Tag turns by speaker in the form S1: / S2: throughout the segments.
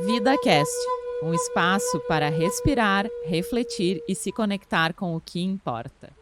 S1: VidaCast, um espaço para respirar, refletir e se conectar com o que importa.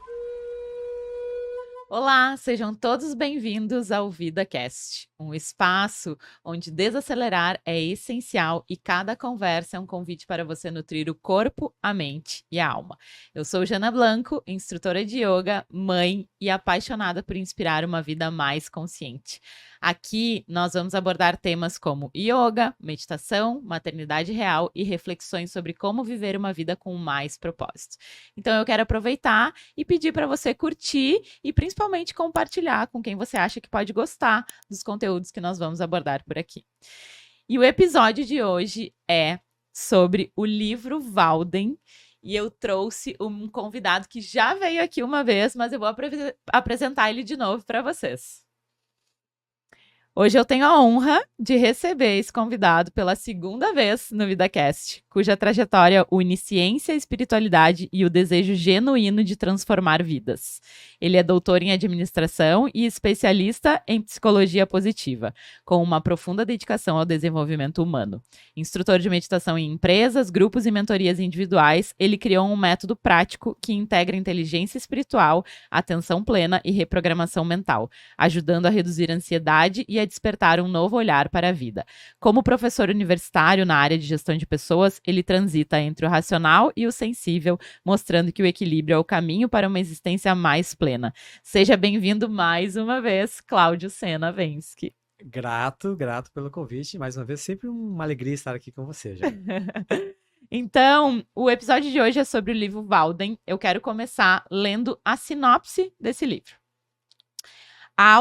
S1: Olá, sejam todos bem-vindos ao VidaCast, um espaço onde desacelerar é essencial e cada conversa é um convite para você nutrir o corpo, a mente e a alma. Eu sou Jana Blanco, instrutora de yoga, mãe e apaixonada por inspirar uma vida mais consciente. Aqui nós vamos abordar temas como yoga, meditação, maternidade real e reflexões sobre como viver uma vida com mais propósito. Então eu quero aproveitar e pedir para você curtir e principalmente compartilhar com quem você acha que pode gostar dos conteúdos que nós vamos abordar por aqui. E o episódio de hoje é sobre o livro Walden. E eu trouxe um convidado que já veio aqui uma vez, mas eu vou apresentar ele de novo para vocês. Hoje eu tenho a honra de receber esse convidado pela segunda vez no VidaCast, cuja trajetória une ciência, espiritualidade e o desejo genuíno de transformar vidas. Ele é doutor em administração e especialista em psicologia positiva, com uma profunda dedicação ao desenvolvimento humano. Instrutor de meditação em empresas, grupos e mentorias individuais, ele criou um método prático que integra inteligência espiritual, atenção plena e reprogramação mental, ajudando a reduzir a ansiedade e a despertar um novo olhar para a vida. Como professor universitário na área de gestão de pessoas, ele transita entre o racional e o sensível, mostrando que o equilíbrio é o caminho para uma existência mais plena. Seja bem-vindo mais uma vez, Cláudio Sena Vensky.
S2: Grato pelo convite. Mais uma vez, sempre uma alegria estar aqui com você, já.
S1: Então, o episódio de hoje é sobre o livro Walden. Eu quero começar lendo a sinopse desse livro. A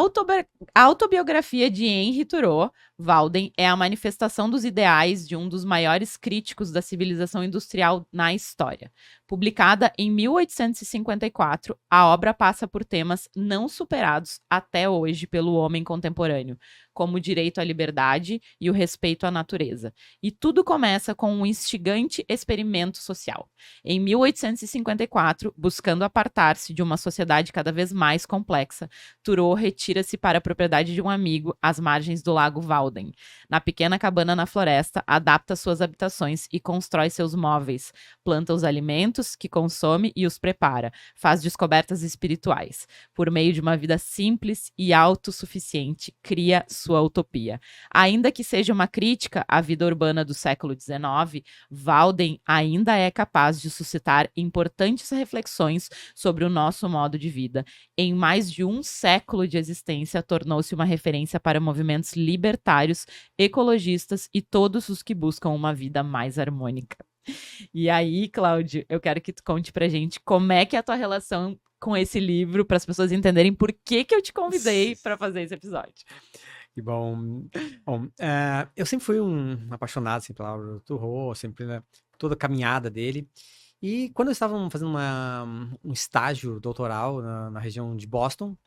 S1: autobiografia de Henry Thoreau, Walden, é a manifestação dos ideais de um dos maiores críticos da civilização industrial na história. Publicada em 1854, a obra passa por temas não superados até hoje pelo homem contemporâneo, como o direito à liberdade e o respeito à natureza. E tudo começa com um instigante experimento social. Em 1854, buscando apartar-se de uma sociedade cada vez mais complexa, Thoreau retira-se para a propriedade de um amigo às margens do lago Walden. Na pequena cabana na floresta, adapta suas habitações e constrói seus móveis, planta os alimentos que consome e os prepara, faz descobertas espirituais. Por meio de uma vida simples e autossuficiente, cria sua utopia. Ainda que seja uma crítica à vida urbana do século XIX, Walden ainda é capaz de suscitar importantes reflexões sobre o nosso modo de vida. Em mais de um século de existência, tornou-se uma referência para movimentos libertários, ecologistas e todos os que buscam uma vida mais harmônica. E aí, Cláudio, eu quero que tu conte pra gente como é que é a tua relação com esse livro, para as pessoas entenderem por que eu te convidei para fazer esse episódio.
S2: Que bom. Eu sempre fui um apaixonado assim, pela obra do Thoreau, sempre, né, toda a caminhada dele. E quando eu estava fazendo um estágio doutoral na região de Boston,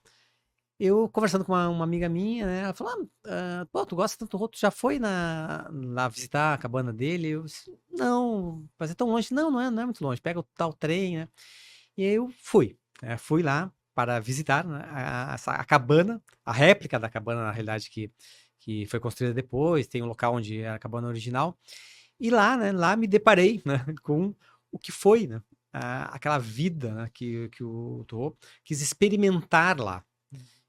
S2: eu conversando com uma amiga minha, né, ela falou, pô, tu gosta tanto do Thoreau, tu já foi lá visitar a cabana dele? Eu disse, não, mas é tão longe. Não é muito longe, pega o tal trem, né? E aí eu fui lá para visitar, né, a cabana, a réplica da cabana, na realidade, que foi construída depois, tem um local onde era a cabana original. E lá, né, me deparei, né, com o que foi, né, aquela vida, né, que o Thoreau quis experimentar lá.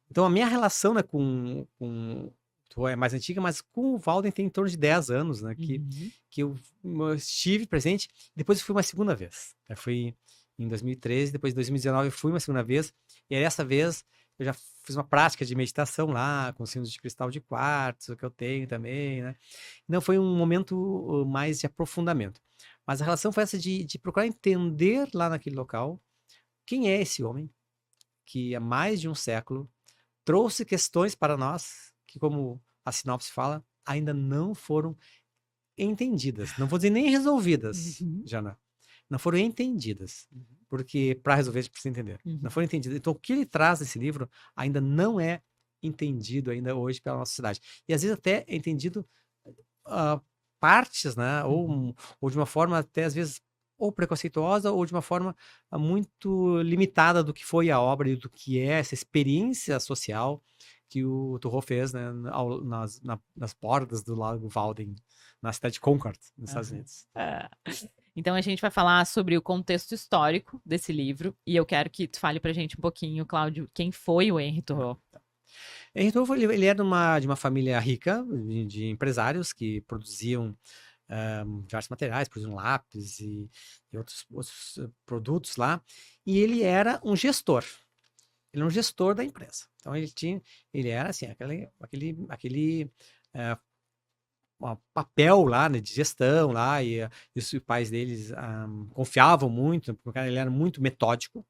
S2: Então, a minha relação, né, com o Thoreau é mais antiga, mas com o Walden tem em torno de 10 anos, né, que eu estive presente. Depois eu fui uma segunda vez. Eu fui em 2013, depois em 2019 eu fui uma segunda vez. E aí, dessa vez eu já fiz uma prática de meditação lá, com sinos de cristal de quartzo, que eu tenho também, né? Não foi um momento mais de aprofundamento. Mas a relação foi essa de procurar entender lá naquele local quem é esse homem que há mais de um século trouxe questões para nós que, como a sinopse fala, ainda não foram entendidas. Não vou dizer nem resolvidas, Jana. Não foram entendidas. Porque para resolver a gente precisa entender. Não foram entendidas. Então, o que ele traz nesse livro ainda não é entendido ainda hoje pela nossa sociedade. E às vezes até é entendido partes, né? Ou de uma forma até às vezes ou preconceituosa ou de uma forma muito limitada do que foi a obra e do que é essa experiência social que o Thoreau fez, né, nas bordas do Lago Walden, na cidade de Concord, nos Estados Unidos.
S1: Então a gente vai falar sobre o contexto histórico desse livro e eu quero que tu fale pra gente um pouquinho, Cláudio, quem foi o Henry Thoreau.
S2: Henry Thoreau, ele era de uma família rica, de empresários que produziam diversos materiais, produziam lápis e outros produtos lá, e ele era um gestor. Ele era um gestor da empresa. Então ele era assim, aquele papel lá, né, de gestão lá, e os pais deles confiavam muito, porque ele era muito metódico,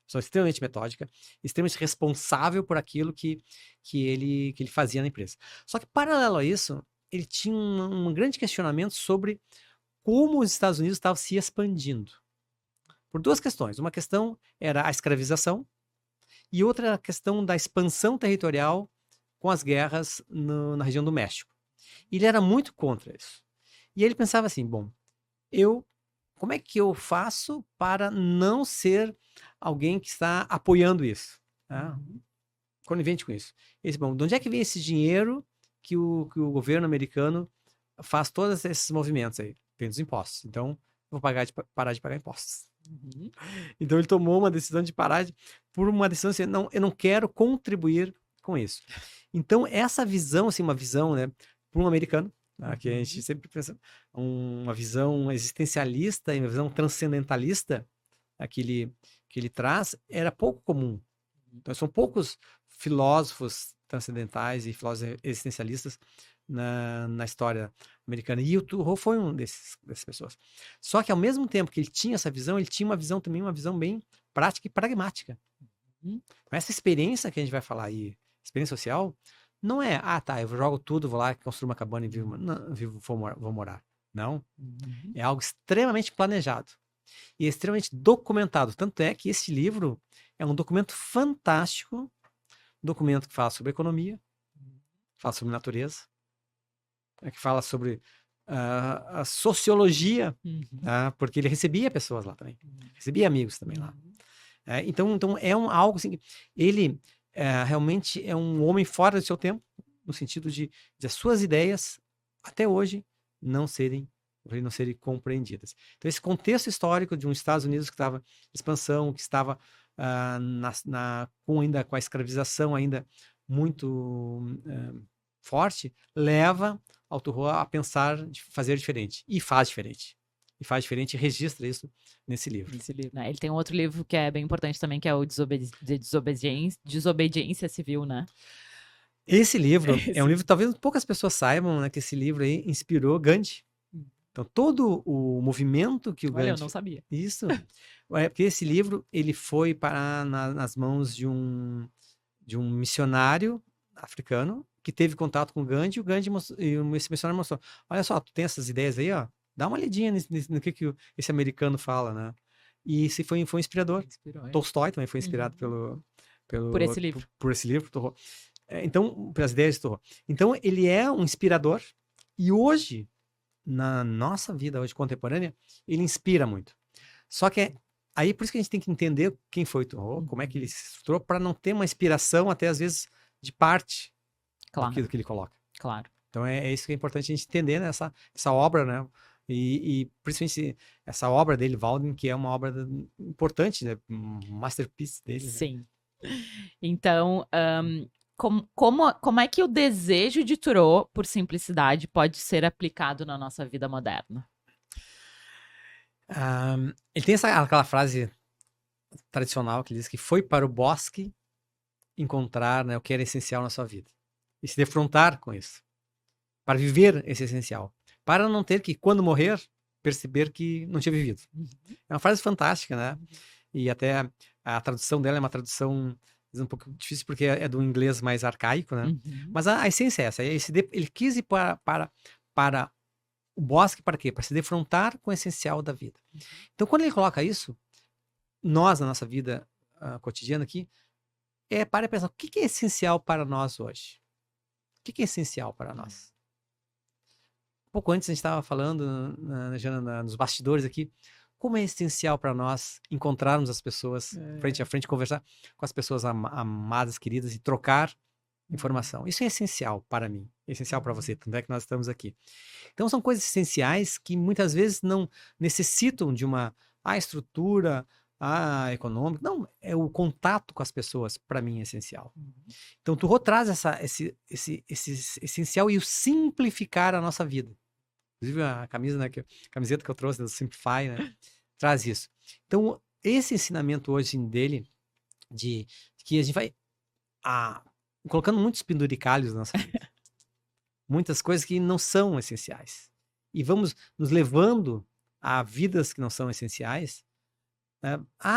S2: pessoa extremamente metódica, extremamente responsável por aquilo que ele fazia na empresa. Só que, paralelo a isso, ele tinha um grande questionamento sobre como os Estados Unidos estavam se expandindo. Por duas questões. Uma questão era a escravização e outra a questão da expansão territorial com as guerras na região do México. E ele era muito contra isso. E ele pensava assim, bom, como é que eu faço para não ser alguém que está apoiando isso? Conivente com isso. Ele disse, bom, de onde é que vem esse dinheiro que o governo americano faz todos esses movimentos aí? Vem dos impostos. Então, vou parar de pagar impostos. Então, ele tomou uma decisão por uma decisão assim, não, eu não quero contribuir com isso. Então, essa visão, assim, uma visão, né, para um americano, que a gente sempre pensa, uma visão existencialista e uma visão transcendentalista, que ele traz, era pouco comum. Então, são poucos filósofos transcendentais e filósofos existencialistas na história americana. E o Thoreau foi dessas pessoas. Só que, ao mesmo tempo que ele tinha essa visão, ele tinha uma visão bem prática e pragmática. Essa experiência que a gente vai falar aí, experiência social, não é, eu jogo tudo, vou lá, construo uma cabana e vou morar. Não. É algo extremamente planejado e extremamente documentado. Tanto é que esse livro é um documento fantástico, documento que fala sobre economia, fala sobre natureza, que fala sobre a sociologia, porque ele recebia pessoas lá também, recebia amigos também lá. Então é algo assim, ele realmente é um homem fora do seu tempo, no sentido de as suas ideias, até hoje, não serem compreendidas. Então, esse contexto histórico de um Estados Unidos que estava em expansão, que estava com a escravização ainda muito forte, leva ao Thoreau a pensar de fazer diferente. E faz diferente. E registra isso nesse livro.
S1: Né? Ele tem um outro livro que é bem importante também, que é o Desobediência Civil, né?
S2: Esse livro é um livro que talvez poucas pessoas saibam, né, que esse livro aí inspirou Gandhi. Então, todo o movimento que o Gandhi...
S1: Olha, eu não sabia.
S2: Isso. Porque esse livro, ele foi parar nas mãos de um missionário africano que teve contato com o Gandhi, e esse missionário mostrou, olha só, tu tem essas ideias aí, ó, dá uma olhadinha no que esse americano fala, né? E esse foi um inspirador. Tolstói também foi inspirado
S1: por esse livro.
S2: Por esse livro, Thoreau. Então, pelas ideias de Thoreau. Então, ele é um inspirador e hoje, na nossa vida hoje contemporânea, ele inspira muito. Só que aí, por isso que a gente tem que entender quem foi Thoreau, como é que ele se estruturou, para não ter uma inspiração, até às vezes, de parte daquilo que ele coloca.
S1: Claro.
S2: Então, é isso que é importante a gente entender nessa obra, né? E principalmente essa obra dele, Walden, que é uma obra importante, né? Um masterpiece dele.
S1: Sim. Né? Então, como é que o desejo de Thoreau por simplicidade pode ser aplicado na nossa vida moderna?
S2: Ele tem aquela frase tradicional que diz que foi para o bosque encontrar, né, o que era essencial na sua vida e se defrontar com isso, para viver esse essencial, para não ter que, quando morrer, perceber que não tinha vivido. É uma frase fantástica, né? E até a tradução dela é uma tradução um pouco difícil porque é do inglês mais arcaico, né? Mas a essência é essa. Ele quis ir para o bosque para quê? Para se defrontar com o essencial da vida. Então, quando ele coloca isso, nós, na nossa vida cotidiana aqui, para pensar, o que é essencial para nós hoje? O que é essencial para nós? Um pouco antes a gente estava falando nos bastidores aqui, como é essencial para nós encontrarmos as pessoas frente a frente, conversar com as pessoas amadas, queridas e trocar informação. Isso é essencial para mim, é essencial para você, tanto é que nós estamos aqui. Então são coisas essenciais que muitas vezes não necessitam de uma estrutura econômica. Não, é o contato com as pessoas, para mim, é essencial. Então, Turro traz esse essencial e o simplificar a nossa vida. Inclusive, a camiseta que eu trouxe do Simplify, né, traz isso. Então, esse ensinamento hoje dele, de que a gente vai colocando muitos penduricalhos na nossa vida. Muitas coisas que não são essenciais. E vamos nos levando a vidas que não são essenciais.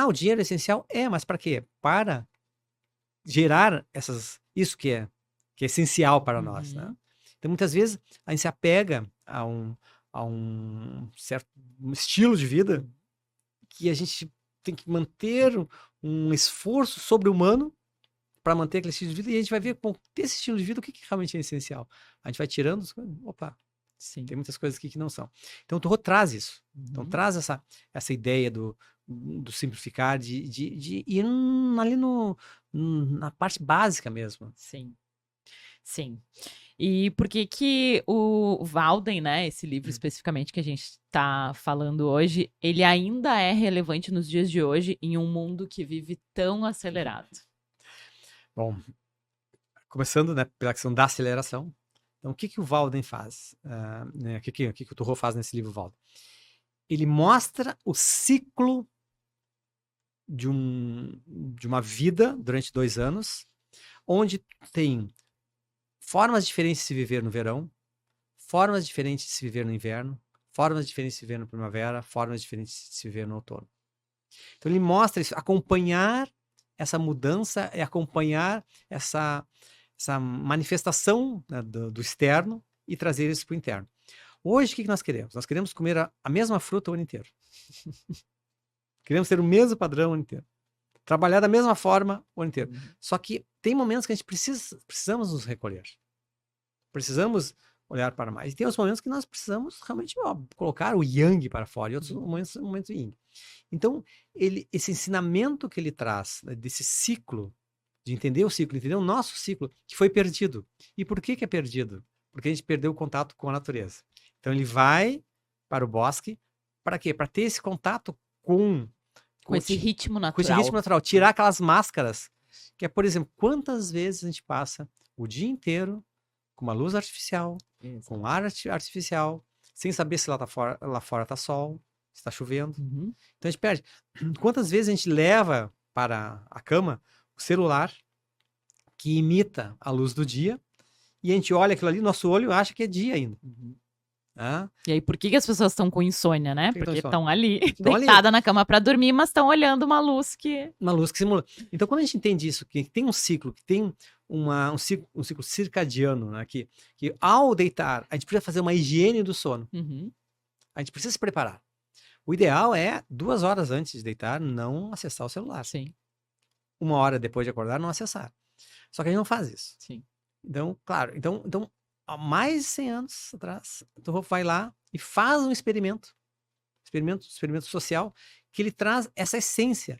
S2: O dinheiro é essencial? Mas para quê? Para gerar isso que é essencial para nós, né? Então, muitas vezes, a gente se apega a um certo estilo de vida que a gente tem que manter um esforço sobre-humano para manter aquele estilo de vida, e a gente vai ver, bom, esse estilo de vida, o que realmente é essencial? A gente vai tirando as coisas, opa, sim, tem muitas coisas aqui que não são. Então, o Turro traz isso. Então, traz essa ideia do simplificar, de ir ali na parte básica mesmo.
S1: Sim. Sim. E por que o Walden, né, esse livro especificamente que a gente está falando hoje, ele ainda é relevante nos dias de hoje em um mundo que vive tão acelerado?
S2: Bom, começando, né, pela questão da aceleração. Então, o que o Walden faz? O que o Turro faz nesse livro, Walden? Ele mostra o ciclo de uma vida durante 2 anos, onde tem formas diferentes de se viver no verão, formas diferentes de se viver no inverno, formas diferentes de se viver na primavera, formas diferentes de se viver no outono. Então ele mostra isso, acompanhar essa mudança e acompanhar essa manifestação, né, do externo e trazer isso para o interno. Hoje, o que nós queremos? Nós queremos comer a mesma fruta o ano inteiro. Queremos ter o mesmo padrão o ano inteiro. Trabalhar da mesma forma o ano inteiro. Só que tem momentos que a gente precisamos nos recolher. Precisamos olhar para mais. E tem os momentos que nós precisamos realmente colocar o yang para fora, e outros momentos o yin. Então, esse ensinamento que ele traz, né, desse ciclo, de entender o ciclo, entender o nosso ciclo, que foi perdido. E por que é perdido? Porque a gente perdeu o contato com a natureza. Então, ele vai para o bosque, para quê? Para ter esse contato com
S1: esse ritmo natural.
S2: Com esse ritmo natural. Tirar aquelas máscaras, que é, por exemplo, quantas vezes a gente passa o dia inteiro com uma luz artificial, com ar artificial, sem saber se lá fora está sol, se está chovendo. Então a gente perde. Quantas vezes a gente leva para a cama o celular que imita a luz do dia, e a gente olha aquilo ali, nosso olho acha que é dia ainda.
S1: E aí, por que as pessoas estão com insônia, né? Porque estão ali, deitada na cama para dormir, mas estão olhando uma luz que
S2: simula. Então, quando a gente entende isso, que tem um ciclo, que tem um ciclo circadiano, né? Que ao deitar, a gente precisa fazer uma higiene do sono. A gente precisa se preparar. O ideal é 2 horas antes de deitar, não acessar o celular.
S1: Sim.
S2: 1 hora depois de acordar, não acessar. Só que a gente não faz isso.
S1: Sim.
S2: Então, claro, então há mais de 100 anos atrás, o Turro vai lá e faz um experimento social, que ele traz essa essência.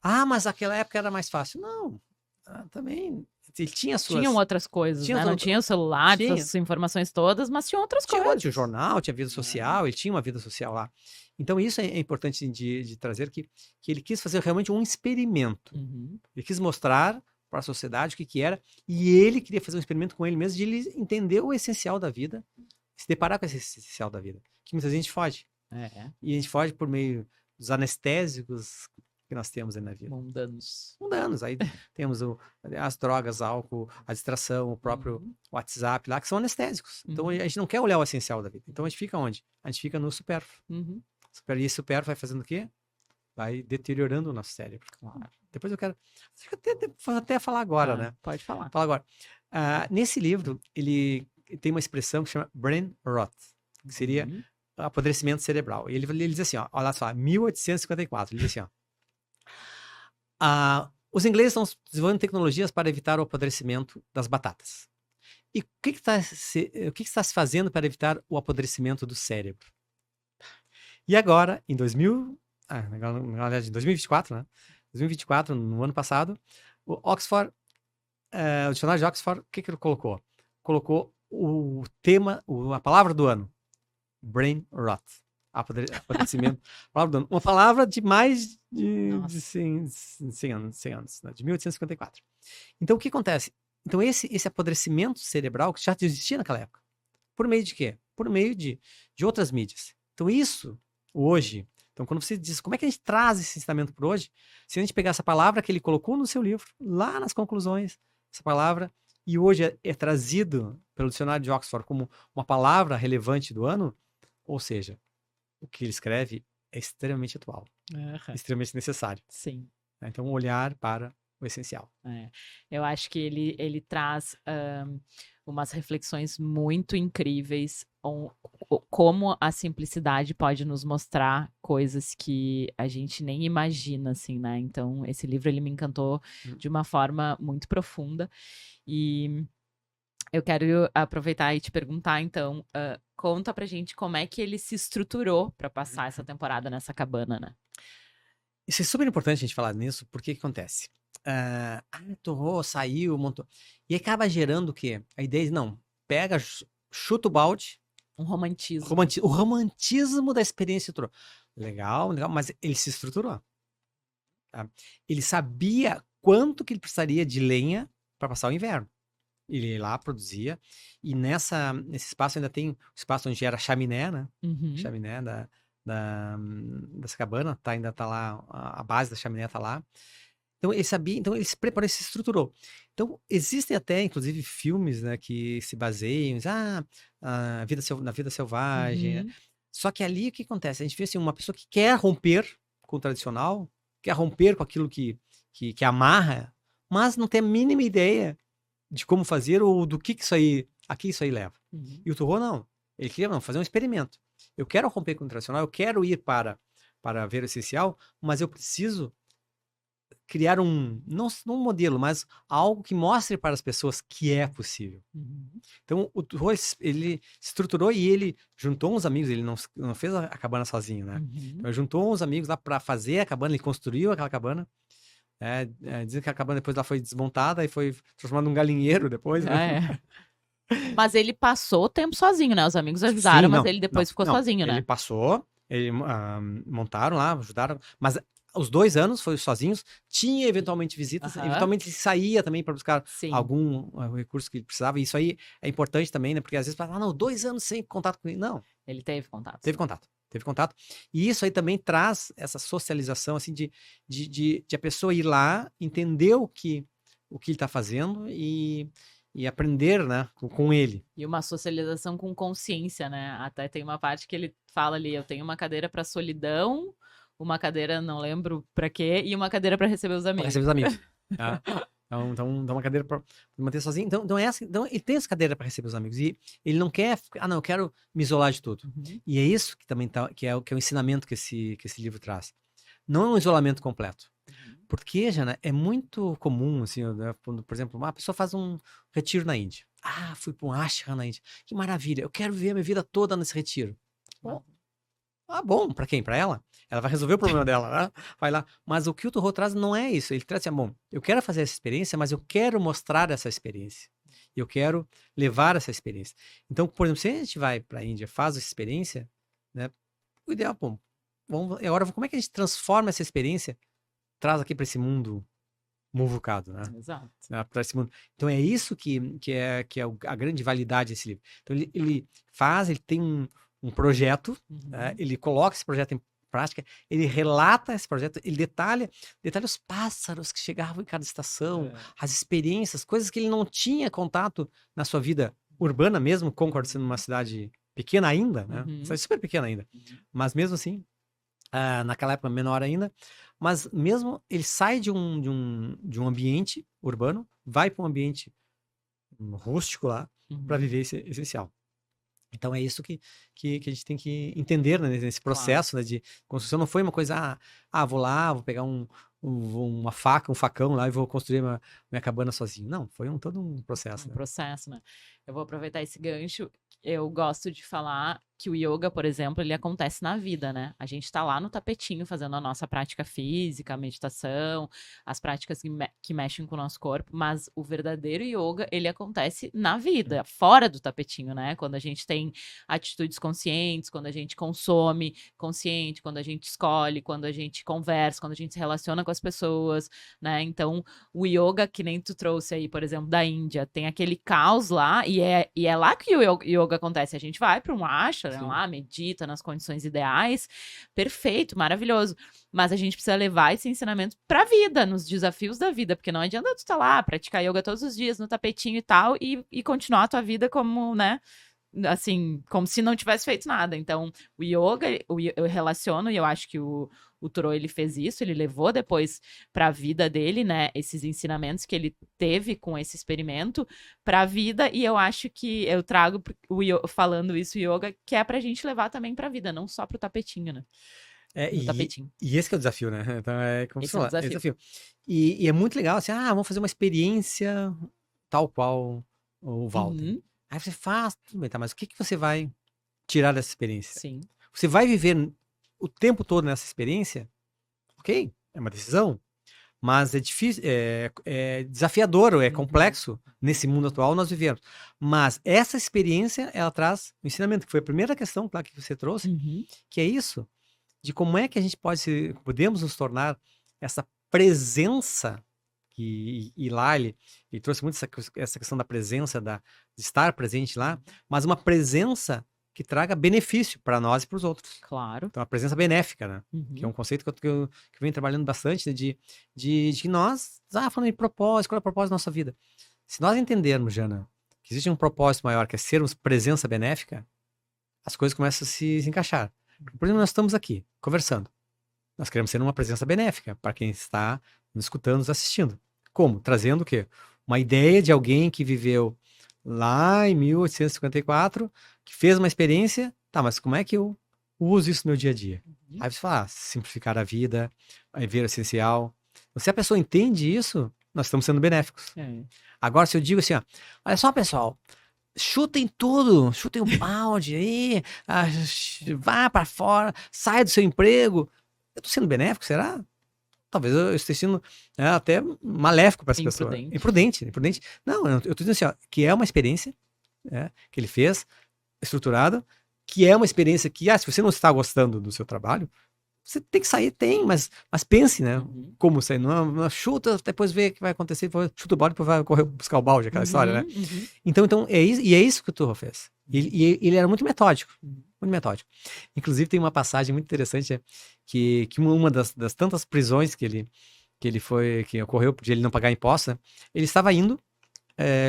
S2: Mas naquela época era mais fácil. Não, também ele tinha suas...
S1: Tinham outras coisas, né? Não tinha o celular, as informações todas, mas tinha outras coisas.
S2: Tinha jornal, tinha vida social, ele tinha uma vida social lá. Então isso é importante de trazer, que ele quis fazer realmente um experimento. Ele quis mostrar para a sociedade o que era, e ele queria fazer um experimento com ele mesmo, de ele entender o essencial da vida, se deparar com esse essencial da vida, que muita gente foge. E a gente foge por meio dos anestésicos que nós temos aí na vida.
S1: Mundanos.
S2: Aí temos as drogas, álcool, a distração, o próprio WhatsApp lá, que são anestésicos. Então a gente não quer olhar o essencial da vida. Então a gente fica onde? A gente fica no supérfluo. E esse supérfluo vai fazendo o quê? Vai deteriorando o nosso cérebro.
S1: Claro.
S2: Depois eu quero até falar agora, né?
S1: Pode falar.
S2: Fala agora. Nesse livro, ele tem uma expressão que chama brain rot, que seria apodrecimento cerebral. E ele diz assim, olha só, 1854, ele diz assim, os ingleses estão desenvolvendo tecnologias para evitar o apodrecimento das batatas. E o que está se fazendo para evitar o apodrecimento do cérebro? E agora, em 2024, né? 2024, no ano passado, o Oxford o dicionário de Oxford, o que ele colocou? Colocou o tema, a palavra do ano, brain rot. Apodrecimento. Palavra do ano. Uma palavra de mais de 100 anos, né? De 1854. Então, o que acontece? Então, esse apodrecimento cerebral que já existia naquela época. Por meio de quê? Por meio de outras mídias. Então, isso, hoje... Então, quando você diz como é que a gente traz esse ensinamento para hoje, se a gente pegar essa palavra que ele colocou no seu livro, lá nas conclusões, essa palavra, e hoje é trazido pelo dicionário de Oxford como uma palavra relevante do ano, ou seja, o que ele escreve é extremamente atual, extremamente necessário.
S1: Sim.
S2: Então, olhar para o essencial.
S1: Eu acho que ele traz umas reflexões muito incríveis, como a simplicidade pode nos mostrar coisas que a gente nem imagina, assim, né? Então, esse livro, ele me encantou de uma forma muito profunda. E eu quero aproveitar e te perguntar, então, conta pra gente como é que ele se estruturou para passar essa temporada nessa cabana, né?
S2: Isso é super importante a gente falar nisso, porque o que acontece? Torrou, saiu, montou. E acaba gerando o quê? A ideia de, não, pega, chuta o balde.
S1: Um romantismo.
S2: O romantismo da experiência estruturou. Legal, mas ele se estruturou. Tá? Ele sabia quanto que ele precisaria de lenha para passar o inverno. Ele ia lá, produzia. E nesse espaço ainda tem o espaço onde era a chaminé, né? Chaminé dessa cabana, ainda tá lá, a base da chaminé tá lá. Então ele sabia, então ele se preparou, ele se estruturou. Então existem até, inclusive, filmes, né, que se baseiam, na vida selvagem. Né? Só que ali o que acontece? A gente vê assim, uma pessoa que quer romper com o tradicional, quer romper com aquilo que amarra, mas não tem a mínima ideia de como fazer ou do que isso aí leva. E o Thoreau não. Ele queria fazer um experimento. Eu quero romper com o tradicional, eu quero ir para ver o essencial, mas eu preciso criar não um modelo, mas algo que mostre para as pessoas que é possível. Então, o Thoreau, ele se estruturou e ele juntou uns amigos, ele não fez a cabana sozinho, né? Então, ele juntou uns amigos lá para fazer a cabana, ele construiu aquela cabana. Dizem que a cabana depois lá foi desmontada e foi transformada num galinheiro depois, né?
S1: Mas ele passou o tempo sozinho, né? Os amigos ajudaram, mas ele depois ficou sozinho, né?
S2: Ele passou, montaram lá, ajudaram, mas os 2 anos foi sozinhos, tinha eventualmente visitas, eventualmente ele saía também para buscar algum recurso que ele precisava, e isso aí é importante também, né? Porque às vezes fala, não, 2 anos sem contato com ele. Não.
S1: Ele teve contato.
S2: Teve contato. E isso aí também traz essa socialização, assim, de a pessoa ir lá, entender o que ele tá fazendo e aprender, né, com ele.
S1: E uma socialização com consciência, né? Até tem uma parte que ele fala ali, eu tenho uma cadeira para solidão, uma cadeira, não lembro para quê, e uma cadeira para receber os amigos.
S2: Para receber os amigos. Então, dá uma cadeira para manter sozinho. Então, ele tem essa cadeira para receber os amigos. E ele não quer, eu quero me isolar de tudo. E é isso que também que é o ensinamento que esse livro traz. Não é um isolamento completo. Porque, Jana, é muito comum, assim, né, quando, por exemplo, uma pessoa faz um retiro na Índia. Fui para um ashram na Índia. Que maravilha, eu quero viver a minha vida toda nesse retiro. Bom, para quem? Para ela? Ela vai resolver o problema dela, né? Vai lá. Mas o que o Thoreau traz não é isso. Ele traz assim, eu quero fazer essa experiência, mas eu quero mostrar essa experiência. Eu quero levar essa experiência. Então, por exemplo, se a gente vai para a Índia, faz essa experiência, né? O ideal, agora, como é que a gente transforma essa experiência, traz aqui para esse mundo muvucado, né?
S1: Exato.
S2: Para esse mundo. Então, é isso que é a grande validade desse livro. Então, ele tem um projeto, ele coloca esse projeto em prática, ele relata esse projeto, ele detalha os pássaros que chegavam em cada estação, as experiências, coisas que ele não tinha contato na sua vida urbana mesmo, Concord sendo uma cidade pequena ainda, né? Cidade super pequena ainda. Mas mesmo assim, naquela época menor ainda, mas mesmo ele sai de um ambiente urbano, vai para um ambiente rústico lá, para viver esse essencial. Então é isso que a gente tem que entender, né, nesse processo, né, de construção. Não foi uma coisa, vou lá, vou pegar uma faca, um facão lá e vou construir minha cabana sozinho. Não, foi todo um processo.
S1: Processo, né? Eu vou aproveitar esse gancho. Eu gosto de falar que o yoga, por exemplo, ele acontece na vida, né? A gente tá lá no tapetinho fazendo a nossa prática física, a meditação, as práticas que mexem com o nosso corpo, mas o verdadeiro yoga, ele acontece na vida, fora do tapetinho, né? Quando a gente tem atitudes conscientes, quando a gente consome consciente, quando a gente escolhe, quando a gente conversa, quando a gente se relaciona com as pessoas, né? Então, o yoga, que nem tu trouxe aí, por exemplo, da Índia, tem aquele caos lá, e é lá que o yoga acontece. A gente vai para um ashram lá, medita nas condições ideais, perfeito, maravilhoso. Mas a gente precisa levar esse ensinamento para a vida, nos desafios da vida, porque não adianta tu estar lá, praticar yoga todos os dias no tapetinho e tal, e continuar a tua vida como, né? Assim, como se não tivesse feito nada. Então, o yoga, eu relaciono, e eu acho que o Thoreau, ele fez isso, ele levou depois para a vida dele, né, esses ensinamentos que ele teve com esse experimento para a vida, e eu acho que eu trago falando isso, o yoga, que é pra gente levar também para a vida, não só pro tapetinho, né? Tapetinho.
S2: E esse que é o desafio, né? Então, como
S1: Esse
S2: você
S1: é o
S2: falou, é o
S1: desafio.
S2: desafio. E é muito legal, assim, vamos fazer uma experiência tal qual o Walden.
S1: Uhum,
S2: Aí você faz, tudo bem, tá, mas o que você vai tirar dessa experiência?
S1: sim.
S2: Você vai viver o tempo todo nessa experiência? Ok, é uma decisão, mas é difícil, é desafiador, é complexo nesse mundo atual nós vivemos. Mas essa experiência, ela traz o ensinamento, que foi a primeira questão, claro, que você trouxe, que é isso, de como é que a gente podemos nos tornar essa presença, e lá ele trouxe muito essa questão da presença, de estar presente lá, mas uma presença que traga benefício para nós e para os outros.
S1: Claro.
S2: Então, a presença benéfica, né? Que é um conceito que eu venho trabalhando bastante, né? de que nós, falando de propósito, qual é o propósito da nossa vida? Se nós entendermos, Jana, que existe um propósito maior, que é sermos presença benéfica, as coisas começam a se encaixar. Por exemplo, nós estamos aqui, conversando. Nós queremos ser uma presença benéfica para quem está nos escutando, nos assistindo. Como? Trazendo o quê? Uma ideia de alguém que viveu lá em 1854, que fez uma experiência, tá, mas como é que eu uso isso no meu dia a dia? Aí você fala, simplificar a vida, ver o essencial. Então, se a pessoa entende isso, nós estamos sendo benéficos. Agora, se eu digo assim, olha só, pessoal, chutem tudo, chutem o balde aí, vá para fora, sai do seu emprego. Eu tô sendo benéfico, será? Talvez eu esteja sendo até maléfico para essa pessoa. Imprudente. Não, eu tô dizendo assim, que é uma experiência que ele fez, estruturada, que é uma experiência que, se você não está gostando do seu trabalho, você tem que sair, mas pense, né? Como sair? Não chuta, depois vê o que vai acontecer, chuta o balde, depois vai correr buscar o balde, aquela história, né? Então, é isso que o Thoreau fez. Ele era muito metódico. Muito metódico. Inclusive, tem uma passagem muito interessante, que uma das tantas prisões que ocorreu de ele não pagar impostos, né? Ele estava indo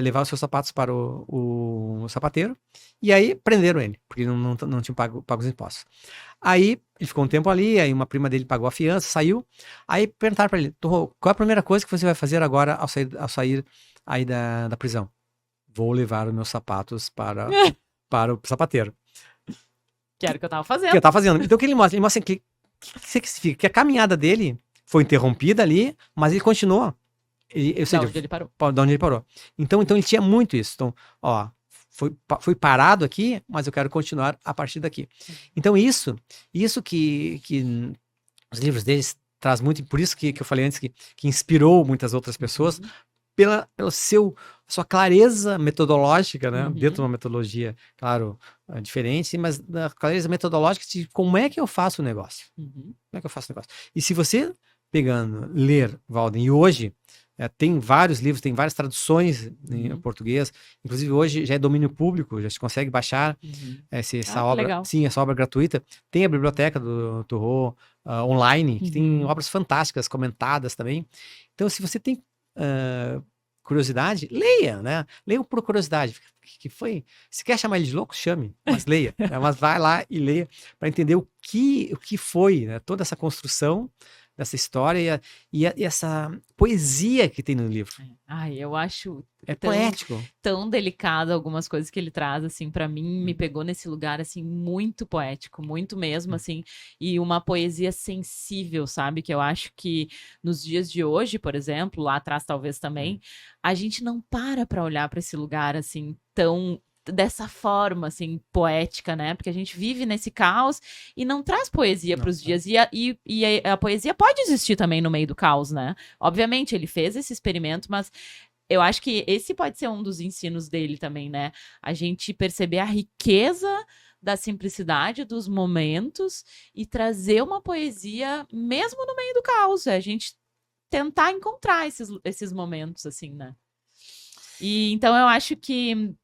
S2: levar os seus sapatos para o sapateiro, e aí prenderam ele, porque ele não tinha pago os impostos. Aí ele ficou um tempo ali, aí uma prima dele pagou a fiança, saiu, aí perguntaram para ele, Thoreau, qual é a primeira coisa que você vai fazer agora ao sair aí da prisão? Vou levar os meus sapatos para o sapateiro.
S1: Que era o que eu tava fazendo.
S2: Que eu tava fazendo. Então o que ele mostra? Ele mostra que significa que a caminhada dele foi interrompida ali, mas ele continuou. De onde ele parou. De onde ele parou. Então ele tinha muito isso. Então, foi parado aqui, mas eu quero continuar a partir daqui. Então isso que os livros deles traz muito, por isso que eu falei antes que inspirou muitas outras pessoas, pela sua clareza metodológica, né? Dentro de uma metodologia, claro, diferente, mas da clareza metodológica de como é que eu faço o negócio. Como é que eu faço o negócio? E se você ler Walden, e hoje tem vários livros, tem várias traduções em português, inclusive hoje já é domínio público, já se consegue baixar essa obra.
S1: Legal.
S2: Sim, essa obra gratuita. Tem a biblioteca do Thoreau online, que tem obras fantásticas, comentadas também. Então, se você tem curiosidade, leia, né? Leia por curiosidade. Que foi? Se quer chamar ele de louco, chame, mas leia. Mas vai lá e leia para entender o que foi, né? Toda essa construção dessa história e essa poesia que tem no livro.
S1: Eu acho
S2: poético.
S1: Tão delicado algumas coisas que ele traz, assim, para mim, me pegou nesse lugar, assim, muito poético, muito mesmo, assim, e uma poesia sensível, sabe? Que eu acho que nos dias de hoje, por exemplo, lá atrás talvez também, a gente não para olhar para esse lugar, assim, tão dessa forma, assim, poética, né? Porque a gente vive nesse caos e não traz poesia para os dias. E a poesia pode existir também no meio do caos, né? Obviamente, ele fez esse experimento, mas eu acho que esse pode ser um dos ensinos dele também, né? A gente perceber a riqueza da simplicidade dos momentos e trazer uma poesia mesmo no meio do caos. É a gente tentar encontrar esses momentos, assim, né? E então eu acho que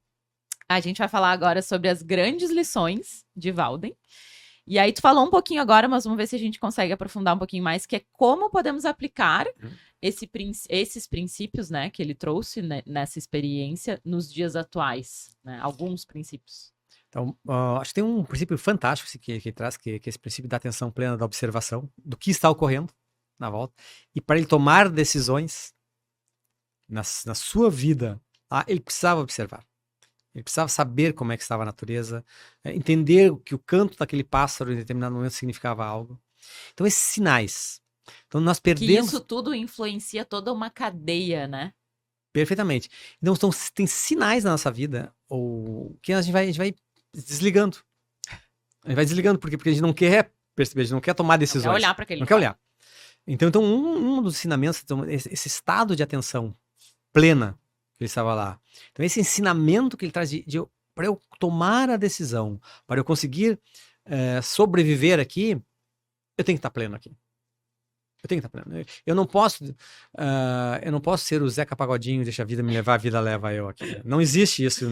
S1: a gente vai falar agora sobre as grandes lições de Walden. E aí tu falou um pouquinho agora, mas vamos ver se a gente consegue aprofundar um pouquinho mais, que é como podemos aplicar esses princípios, né, que ele trouxe, né, nessa experiência nos dias atuais, né? Alguns princípios.
S2: Então, acho que tem um princípio fantástico que traz, que é esse princípio da atenção plena, da observação, do que está ocorrendo na volta. E para ele tomar decisões na sua vida, ele precisava observar. Ele precisava saber como é que estava a natureza, entender que o canto daquele pássaro em determinado momento significava algo. Então, esses sinais. Então, nós
S1: Que
S2: perdemos...
S1: isso tudo influencia toda uma cadeia, né?
S2: Perfeitamente. Então, tem sinais na nossa vida ou que a gente vai desligando. A gente vai desligando, porque a gente não quer perceber, a gente não quer tomar decisões.
S1: Não quer olhar para aquele
S2: Não quer olhar. Então um dos ensinamentos, então, esse estado de atenção plena que ele estava lá. Então, esse ensinamento que ele traz para eu tomar a decisão, para eu conseguir sobreviver aqui, eu tenho que estar pleno aqui. Eu tenho que estar pleno. Eu não posso ser o Zeca Pagodinho, deixa a vida me levar, a vida leva eu aqui. Não existe isso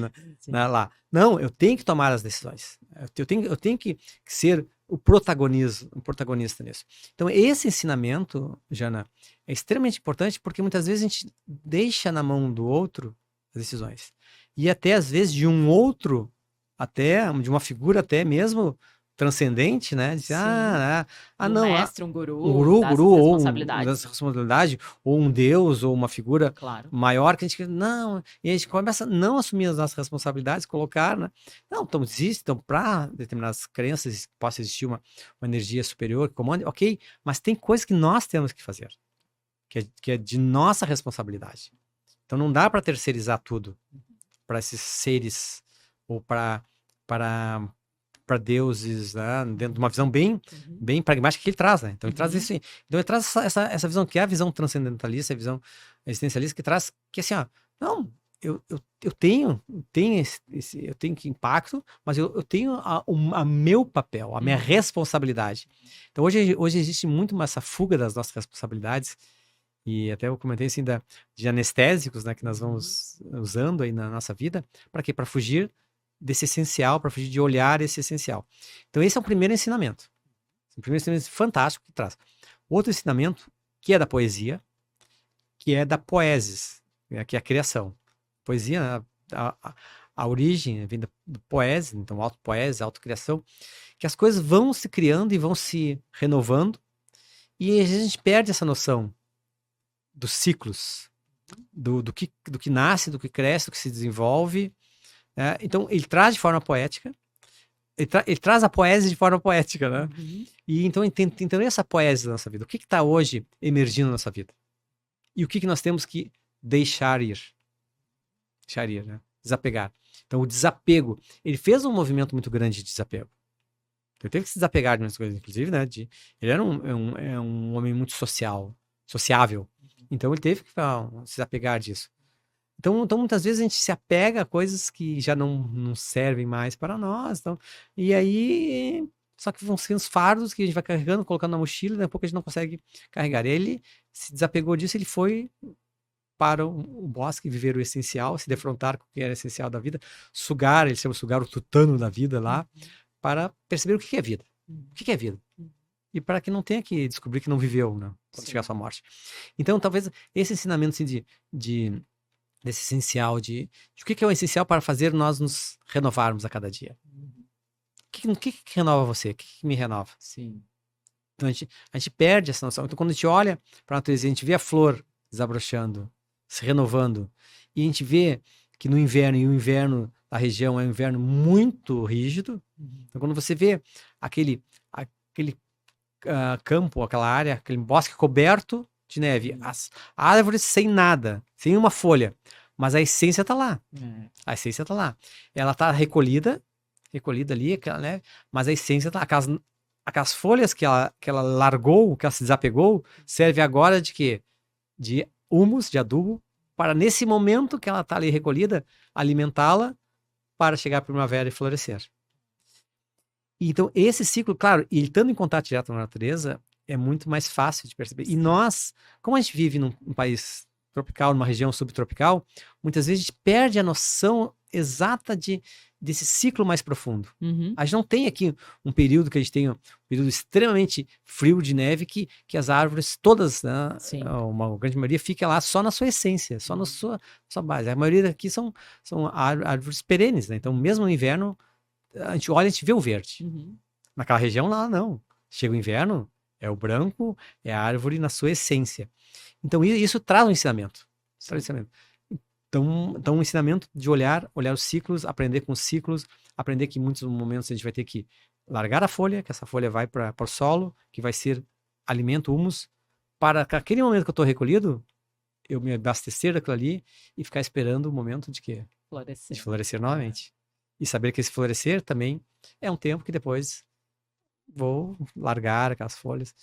S2: lá. Não, eu tenho que tomar as decisões. Eu tenho que ser o protagonista nisso. Então, esse ensinamento, Jana, é extremamente importante porque muitas vezes a gente deixa na mão do outro as decisões. E até, às vezes, de um outro, até de uma figura até mesmo transcendente, né? Diz,
S1: um mestre, um guru
S2: ou
S1: responsabilidade,
S2: ou um deus, ou uma figura
S1: claro,
S2: maior que a gente não, e a gente começa a não assumir as nossas responsabilidades, colocar, né? Não, então para determinadas crenças possa existir uma energia superior que comanda, ok, mas tem coisas que nós temos que fazer, que é de nossa responsabilidade. Então não dá para terceirizar tudo para esses seres ou para deuses, né? Dentro de uma visão bem pragmática que ele traz, né? Então ele traz isso. Então ele traz essa visão que é a visão transcendentalista, a visão existencialista que traz que assim, não, eu tenho que impacto, mas eu tenho a meu papel, a minha responsabilidade. Então hoje existe muito mais essa fuga das nossas responsabilidades. E até eu comentei assim de anestésicos, né, que nós vamos usando aí na nossa vida, para quê? Para fugir desse essencial, para fugir de olhar esse essencial. Então esse é o primeiro ensinamento. O primeiro ensinamento fantástico que traz. Outro ensinamento, que é da poesia, que é da poesis, que é a criação. Poesia, a origem vem do poesia, então autopoesia, autocriação, que as coisas vão se criando e vão se renovando, e às vezes a gente perde essa noção dos ciclos, do que nasce, do que cresce, do que se desenvolve. Então, ele traz de forma poética, ele traz a poesia de forma poética, né? E então, entender essa poesia da nossa vida. O que está hoje emergindo na nossa vida? E o que nós temos que deixar ir? Deixar ir, né? Desapegar. Então, o desapego. Ele fez um movimento muito grande de desapego. Ele teve que se desapegar de muitas coisas, inclusive, né? Ele era um homem muito sociável. Então, ele teve que se desapegar disso. Então, muitas vezes a gente se apega a coisas que já não servem mais para nós. Então, e aí, só que vão ser os fardos que a gente vai carregando, colocando na mochila, e daqui a pouco a gente não consegue carregar. E ele se desapegou disso, ele foi para o bosque viver o essencial, se defrontar com o que era essencial da vida, ele chama sugar o tutano da vida lá, para perceber o que é vida. O que é vida? E para que não tenha que descobrir que não viveu, né, quando chegar a sua morte. Então, talvez esse ensinamento assim, desse essencial, de o que é o essencial para fazer nós nos renovarmos a cada dia. O que renova você? O que me renova?
S1: Sim.
S2: Então a gente perde essa noção. Então quando a gente olha para a natureza, a gente vê a flor desabrochando, se renovando, e a gente vê que no inverno, e o inverno da região é um inverno muito rígido. Então quando você vê aquele campo, aquela área, aquele bosque coberto de neve, as árvores sem nada, sem uma folha, mas a essência tá lá.
S1: É.
S2: A essência tá lá. Ela tá recolhida ali, né? Mas a essência tá. Aquelas folhas que ela largou, que ela se desapegou, serve agora de quê? De humus, de adubo, para nesse momento que ela tá ali recolhida, alimentá-la para chegar à primavera e florescer. Então, esse ciclo, claro, e estando em contato direto com a natureza, é muito mais fácil de perceber. E nós, como a gente vive num país tropical, numa região subtropical, muitas vezes a gente perde a noção exata desse ciclo mais profundo.
S1: Uhum.
S2: A gente não tem aqui um período que a gente tem um período extremamente frio de neve que as árvores todas, né, uma grande maioria, fica lá só na sua essência, só na sua base. A maioria daqui são árvores perenes, né? Então, mesmo no inverno, a gente olha e a gente vê o verde.
S1: Uhum.
S2: Naquela região lá, não. Chega o inverno, é o branco, é a árvore na sua essência. Então, isso traz um ensinamento. Então, um ensinamento de olhar os ciclos, aprender com os ciclos, aprender que em muitos momentos a gente vai ter que largar a folha, que essa folha vai para o solo, que vai ser alimento, humus, para aquele momento que eu estou recolhido, eu me abastecer daquilo ali e ficar esperando o momento de florescer novamente. E saber que esse florescer também é um tempo que depois vou largar aquelas folhas.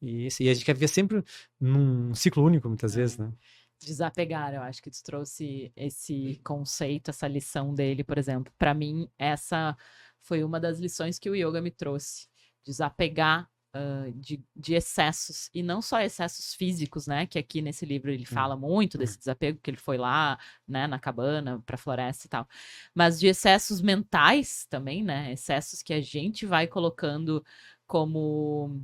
S2: E a gente quer viver sempre num ciclo único, muitas vezes, né?
S1: Desapegar, eu acho que tu trouxe esse conceito, essa lição dele, por exemplo. Para mim, essa foi uma das lições que o yoga me trouxe. Desapegar de excessos, e não só excessos físicos, né? Que aqui nesse livro ele fala muito desse desapego, que ele foi lá, né, na cabana, pra floresta e tal. Mas de excessos mentais também, né? Excessos que a gente vai colocando como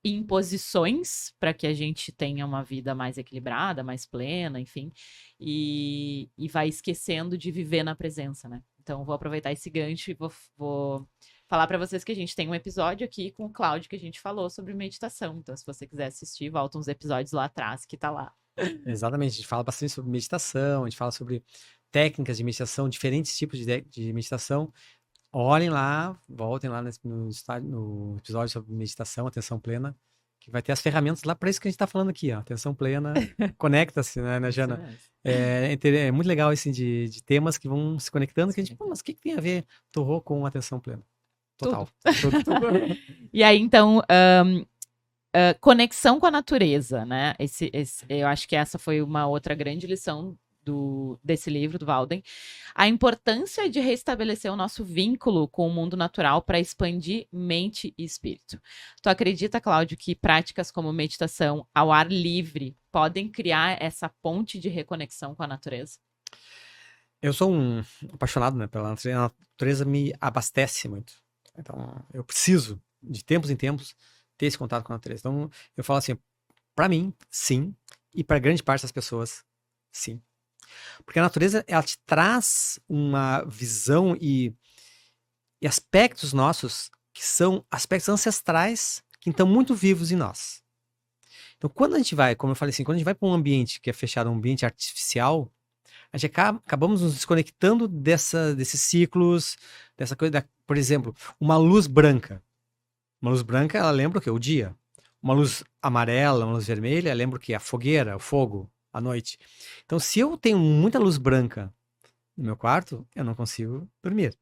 S1: imposições para que a gente tenha uma vida mais equilibrada, mais plena, enfim, e vai esquecendo de viver na presença, né? Então, vou aproveitar esse gancho e vou falar para vocês que a gente tem um episódio aqui com o Cláudio que a gente falou sobre meditação. Então, se você quiser assistir, volta uns episódios lá atrás que tá lá.
S2: Exatamente, a gente fala bastante sobre meditação, a gente fala sobre técnicas de meditação, diferentes tipos de meditação. Olhem lá, voltem lá no episódio sobre meditação, atenção plena, que vai ter as ferramentas lá para isso que a gente está falando aqui, ó, atenção plena, conecta-se, né, Jana? É muito legal assim de temas que vão se conectando, que a gente, mas o que tem a ver Torro com atenção plena? Total. Tudo.
S1: E aí, então, conexão com a natureza, né? Eu acho que essa foi uma outra grande lição desse livro, do Walden. A importância de restabelecer o nosso vínculo com o mundo natural para expandir mente e espírito. Tu acredita, Cláudio, que práticas como meditação ao ar livre podem criar essa ponte de reconexão com a natureza?
S2: Eu sou um apaixonado, né, pela natureza. A natureza me abastece muito. Então, eu preciso, de tempos em tempos, ter esse contato com a natureza. Então, eu falo assim, para mim, sim, e para grande parte das pessoas, sim. Porque a natureza, ela te traz uma visão e aspectos nossos que são aspectos ancestrais que estão muito vivos em nós. Então, quando a gente vai, como eu falei assim, quando a gente vai para um ambiente que é fechado, um ambiente artificial, a gente acabamos nos desconectando desses ciclos, dessa coisa, por exemplo, uma luz branca. Uma luz branca, ela lembra o quê? O dia. Uma luz amarela, uma luz vermelha, lembra o quê? A fogueira, o fogo, à noite. Então, se eu tenho muita luz branca no meu quarto, eu não consigo dormir.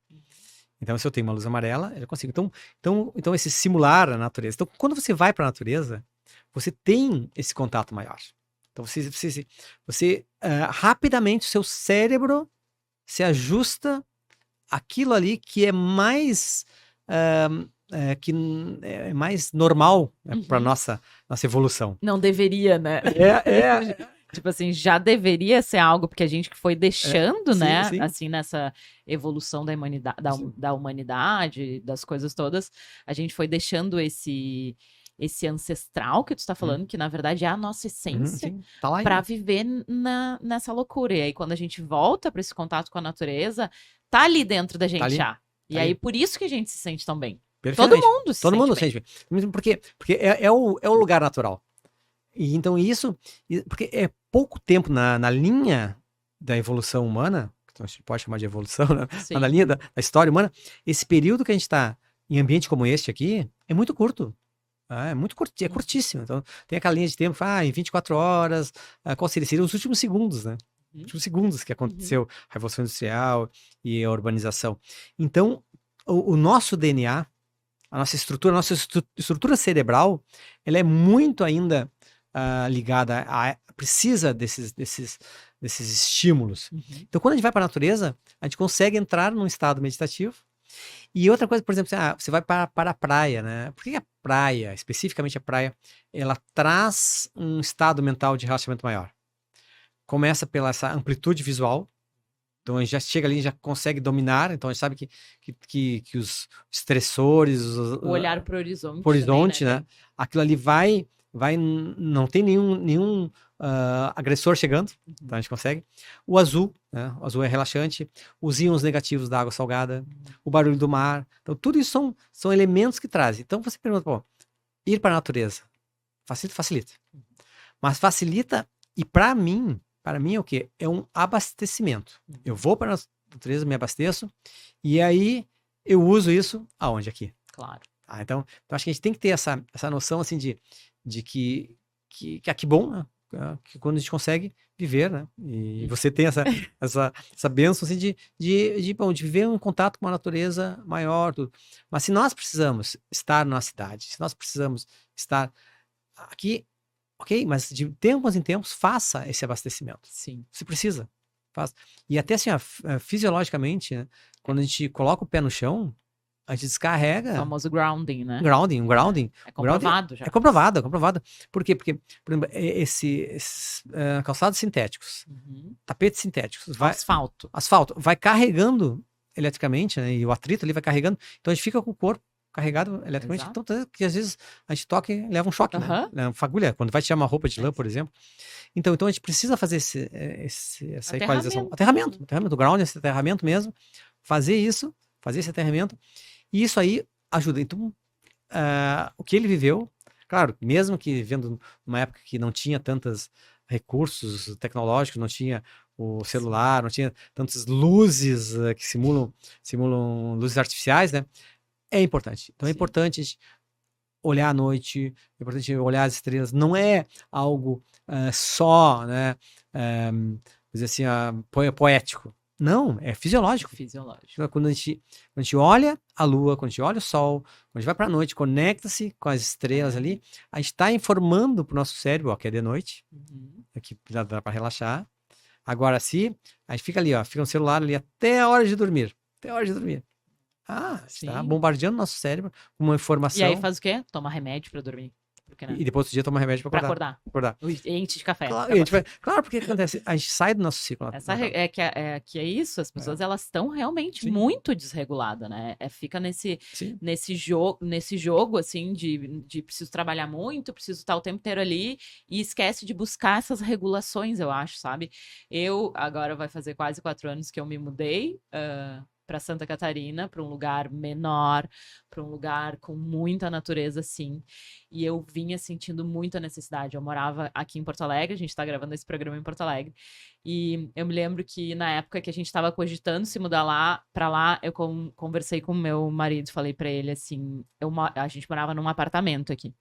S2: Então, se eu tenho uma luz amarela, eu consigo. Então esse simular a natureza. Então, quando você vai para a natureza, você tem esse contato maior. Então, você rapidamente, o seu cérebro se ajusta àquilo ali que é mais... que é mais normal, né, para nossa evolução.
S1: Não deveria, né? Tipo assim, já deveria ser algo, porque a gente que foi deixando, né? Sim. Assim, nessa evolução da humanidade, das coisas todas, a gente foi deixando esse ancestral que tu está falando, que na verdade é a nossa essência,
S2: tá
S1: para viver nessa loucura. E aí, quando a gente volta para esse contato com a natureza, tá ali dentro da gente já. E aí, por isso que a gente se sente tão bem. Todo mundo se sente bem. Porque é o lugar natural. E então porque é pouco tempo na linha da evolução humana, que a gente pode chamar de evolução, né? Na linha da história humana, esse período que a gente está em ambiente como este aqui é muito curto. É muito curto, é curtíssimo. Então tem aquela linha de tempo, em 24 horas, qual seria os últimos segundos, né?
S2: Tipo, segundos que aconteceu a Revolução Industrial e a urbanização. Então, o nosso DNA, a nossa estrutura cerebral, ela é muito ainda ligada precisa desses estímulos. Então, quando a gente vai para a natureza, a gente consegue entrar num estado meditativo. E outra coisa, por exemplo, você vai para a praia, né? Por que a praia, especificamente a praia, ela traz um estado mental de relaxamento maior? Começa pela essa amplitude visual. Então, a gente já chega ali e já consegue dominar. Então, a gente sabe que os estressores...
S1: O olhar pro horizonte
S2: também,
S1: né?
S2: Aquilo ali não tem nenhum agressor chegando. Então, a gente consegue. O azul, né? O azul é relaxante. Os íons negativos da água salgada. O barulho do mar. Então, tudo isso são elementos que trazem. Então, você pergunta, pô, ir para a natureza facilita. Mas facilita, e para mim é o quê? É um abastecimento. Eu vou para a natureza, me abasteço, e aí eu uso isso aonde? Aqui.
S1: Claro.
S2: Então, acho que a gente tem que ter essa noção, assim, de que bom, né? Que quando a gente consegue viver, né? E você tem essa bênção, assim, de viver um contato com a natureza maior, tudo. Mas se nós precisamos estar na cidade, se nós precisamos estar aqui, ok, mas de tempos em tempos, faça esse abastecimento.
S1: Sim.
S2: Você precisa. Faça. E até assim, fisiologicamente, né, quando a gente coloca o pé no chão, a gente descarrega.
S1: O famoso grounding, né?
S2: Grounding.
S1: É comprovado já.
S2: É comprovado. Por quê? Porque, por exemplo, esses calçados sintéticos, tapetes sintéticos, asfalto, vai carregando eletricamente, né? E o atrito ali vai carregando. Então a gente fica com o corpo carregado eletricamente, então, que às vezes a gente toca e leva um choque, né? Uma fagulha, quando vai tirar uma roupa de lã, por exemplo. Então a gente precisa fazer essa equalização. Aterramento, o ground, esse aterramento mesmo, fazer esse aterramento, e isso aí ajuda. Então, o que ele viveu, claro, mesmo que vivendo numa época que não tinha tantos recursos tecnológicos, não tinha o celular, não tinha tantas luzes que simulam luzes artificiais, né? É importante. Então, é importante a gente olhar à noite, é importante olhar as estrelas. Não é algo só, né? Dizer assim, poético. Não, é fisiológico. Quando a gente olha a lua, quando a gente olha o sol, quando a gente vai para a noite, conecta-se com as estrelas ali, a gente está informando para o nosso cérebro, que é de noite, aqui já dá para relaxar. Agora, se a gente fica ali, fica no celular ali até a hora de dormir. Está bombardeando nosso cérebro com uma informação.
S1: E aí faz o quê? Toma remédio para dormir.
S2: E depois do dia toma remédio para acordar.
S1: Enche de café.
S2: Claro, porque o que acontece? A gente sai do nosso ciclo.
S1: Que é isso, as pessoas elas estão realmente muito desreguladas, né? Fica nesse jogo, assim, de preciso trabalhar muito, preciso estar o tempo inteiro ali, e esquece de buscar essas regulações, eu acho, sabe? Agora vai fazer quase 4 anos que eu me mudei, para Santa Catarina, para um lugar menor, para um lugar com muita natureza, sim. E eu vinha sentindo muita necessidade. Eu morava aqui em Porto Alegre, a gente está gravando esse programa em Porto Alegre, e eu me lembro que na época que a gente estava cogitando se mudar para lá, eu conversei com o meu marido, falei para ele assim, a gente morava num apartamento aqui.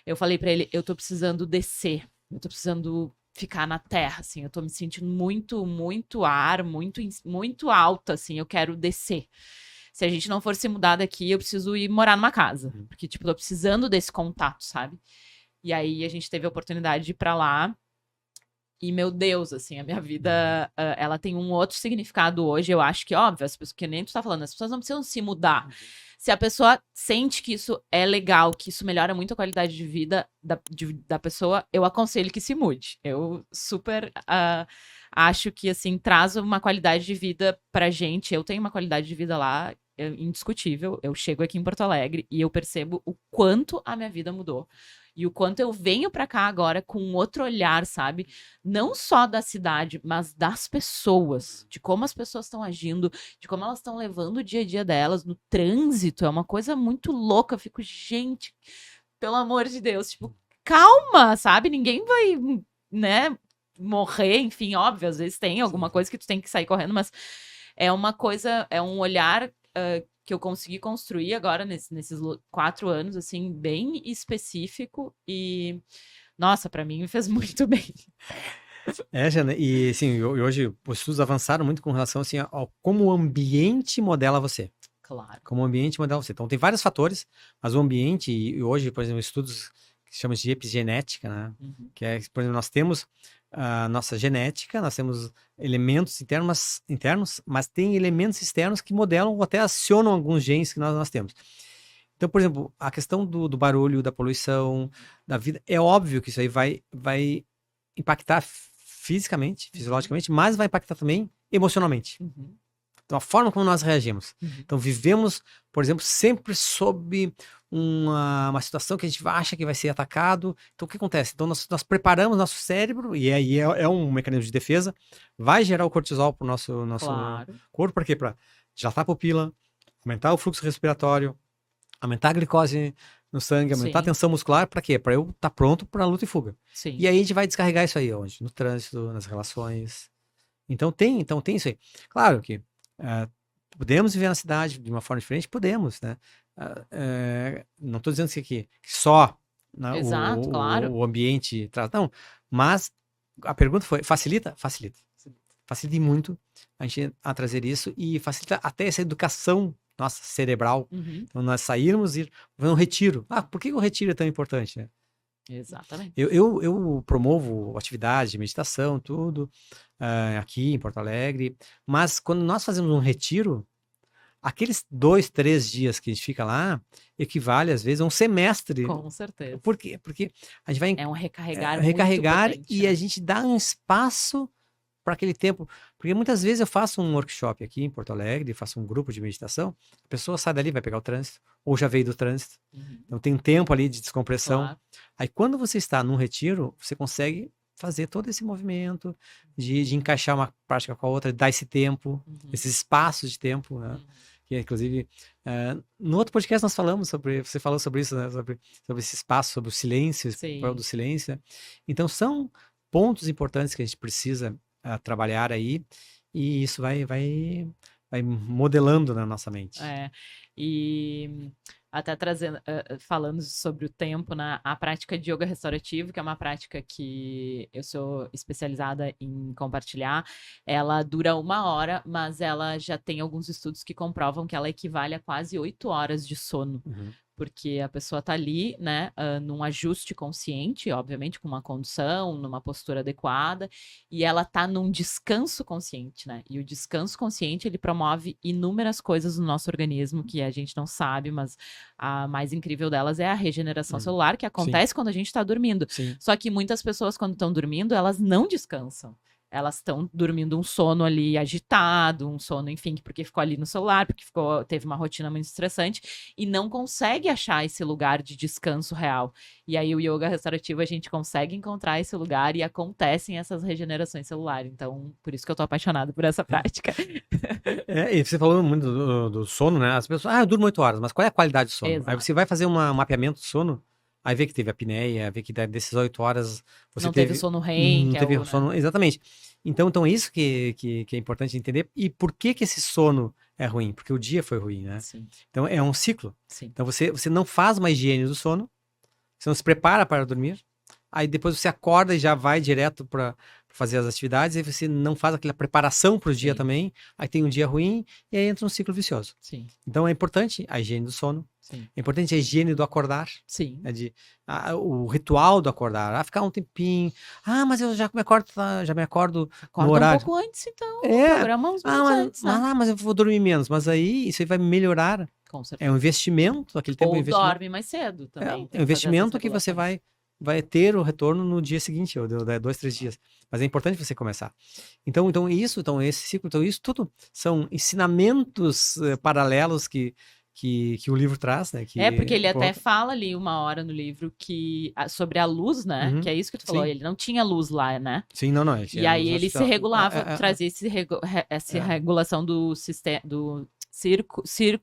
S1: Eu falei para ele, eu tô precisando descer, eu tô precisando ficar na terra, assim, eu tô me sentindo muito ar, muito alta, assim, eu quero descer. Se a gente não for se mudar daqui, eu preciso ir morar numa casa, porque, tipo, tô precisando desse contato, sabe? E aí a gente teve a oportunidade de ir pra lá, e, meu Deus, assim, a minha vida, ela tem um outro significado hoje, eu acho que, óbvio, as pessoas, que nem tu tá falando, as pessoas não precisam se mudar. Se a pessoa sente que isso é legal, que isso melhora muito a qualidade de vida da pessoa, eu aconselho que se mude. Eu super acho que, assim, traz uma qualidade de vida pra gente. Eu tenho uma qualidade de vida lá indiscutível. Eu chego aqui em Porto Alegre e eu percebo o quanto a minha vida mudou. E o quanto eu venho pra cá agora com outro olhar, sabe? Não só da cidade, mas das pessoas. De como as pessoas estão agindo, de como elas estão levando o dia a dia delas no trânsito. É uma coisa muito louca. Eu fico, gente, pelo amor de Deus, tipo, calma, sabe? Ninguém vai, né, morrer, enfim, óbvio, às vezes tem alguma coisa que tu tem que sair correndo, mas é uma coisa, é um olhar que eu consegui construir agora nesses 4 anos, assim, bem específico, e nossa, pra mim me fez muito bem.
S2: Jana, e assim, e hoje os estudos avançaram muito com relação assim, ao como o ambiente modela você.
S1: Claro.
S2: Como o ambiente modela você. Então, tem vários fatores, mas o ambiente, e hoje, por exemplo, estudos que se chamam de epigenética, né?
S1: Uhum.
S2: Que é, por exemplo, nós temos a nossa genética, nós temos elementos internos, mas tem elementos externos que modelam ou até acionam alguns genes que nós temos. Então, por exemplo, a questão do barulho, da poluição, da vida, é óbvio que isso aí vai impactar fisicamente, fisiologicamente, mas vai impactar também emocionalmente.
S1: Uhum.
S2: Então, a forma como nós reagimos.
S1: Uhum.
S2: Então, vivemos, por exemplo, sempre sob uma situação que a gente acha que vai ser atacado. Então, o que acontece? Então, nós preparamos nosso cérebro, e aí é um mecanismo de defesa, vai gerar o cortisol para o nosso
S1: Claro.
S2: corpo. Para quê? Para dilatar a pupila, aumentar o fluxo respiratório, aumentar a glicose no sangue, aumentar a
S1: Sim.
S2: tensão muscular. Para quê? Para eu estar pronto para luta e fuga.
S1: Sim.
S2: E aí a gente vai descarregar isso aí onde? No trânsito, nas relações. Então tem isso aí. Claro que podemos viver na cidade de uma forma diferente? Podemos, né? Não estou dizendo que só, né,
S1: Exato, claro.
S2: o ambiente traz, não. Mas a pergunta foi, facilita? Facilita. Facilita muito a gente a trazer isso e facilita até essa educação nossa cerebral.
S1: Uhum.
S2: Então nós sairmos e fazer um retiro. Por que o retiro é tão importante, né?
S1: Exatamente.
S2: Eu promovo atividade de meditação, tudo, aqui em Porto Alegre, mas quando nós fazemos um retiro, aqueles 2, 3 dias que a gente fica lá, equivale às vezes a um semestre.
S1: Com certeza.
S2: Por quê? Porque a gente vai
S1: É um recarregar
S2: recarregar
S1: muito potente,
S2: e
S1: né?
S2: a gente dá um espaço para aquele tempo. Porque muitas vezes eu faço um workshop aqui em Porto Alegre, faço um grupo de meditação, a pessoa sai dali, vai pegar o trânsito, ou já veio do trânsito.
S1: Uhum.
S2: Então tem um tempo ali de descompressão.
S1: Claro.
S2: Aí quando você está num retiro, você consegue fazer todo esse movimento de encaixar uma prática com a outra, dar esse tempo,
S1: Uhum.
S2: esses espaços de tempo, né?
S1: Uhum.
S2: Que inclusive no outro podcast nós falamos sobre, você falou sobre isso, né? Sobre esse espaço, sobre o silêncio, o papel do silêncio, né? Então são pontos importantes que a gente precisa trabalhar aí, e isso vai modelando na nossa mente.
S1: E até trazendo, falando sobre o tempo, né? A prática de yoga restaurativo, que é uma prática que eu sou especializada em compartilhar, ela dura 1 hora, mas ela já tem alguns estudos que comprovam que ela equivale a quase 8 horas de sono.
S2: Uhum.
S1: Porque a pessoa tá ali, né, num ajuste consciente, obviamente, com uma condução, numa postura adequada, e ela tá num descanso consciente, né? E o descanso consciente, ele promove inúmeras coisas no nosso organismo que a gente não sabe, mas a mais incrível delas é a regeneração celular, que acontece quando a gente tá dormindo.
S2: Sim.
S1: Só que muitas pessoas, quando estão dormindo, elas não descansam. Elas estão dormindo um sono ali agitado, um sono, enfim, porque ficou ali no celular, porque teve uma rotina muito estressante e não consegue achar esse lugar de descanso real. E aí o yoga restaurativo a gente consegue encontrar esse lugar e acontecem essas regenerações celulares. Então, por isso que eu tô apaixonada por essa prática.
S2: E você falou muito do sono, né? As pessoas, eu durmo 8 horas, mas qual é a qualidade do sono?
S1: Exato.
S2: Aí você vai fazer um mapeamento do sono, aí vê que teve apneia, vê que desses 8 horas você
S1: não teve sono REM,
S2: não
S1: que
S2: teve
S1: é o,
S2: sono,
S1: né?
S2: Exatamente. Então é isso que é importante entender. E por que esse sono é ruim? Porque o dia foi ruim, né?
S1: Sim.
S2: Então é um ciclo.
S1: Sim.
S2: Então você não faz uma higiene do sono, você não se prepara para dormir, aí depois você acorda e já vai direto para fazer as atividades, aí você não faz aquela preparação para o dia também, aí tem um dia ruim, e aí entra um ciclo vicioso.
S1: Sim.
S2: Então é importante a higiene do sono,
S1: Sim.
S2: é importante a higiene do acordar,
S1: Sim.
S2: né, o ritual do acordar, ficar um tempinho, mas eu já me acordo no horário.
S1: Um pouco antes, então, programa uns minutos antes, né?
S2: Mas eu vou dormir menos, mas aí isso aí vai melhorar.
S1: Com certeza.
S2: É um investimento, aquele tempo
S1: Ou
S2: é um investimento.
S1: dorme mais cedo também.
S2: É um investimento que você vai ter o retorno no dia seguinte, ou 2, 3 dias. Mas é importante você começar. Então esse ciclo, isso tudo são ensinamentos paralelos que o livro traz, né?
S1: Porque ele até fala ali 1 hora no livro sobre a luz, né?
S2: Uhum.
S1: Que é isso que tu falou.
S2: Sim.
S1: Ele não tinha luz lá, né?
S2: Sim, não.
S1: E aí ele se regulava, trazia essa regulação do sistema, do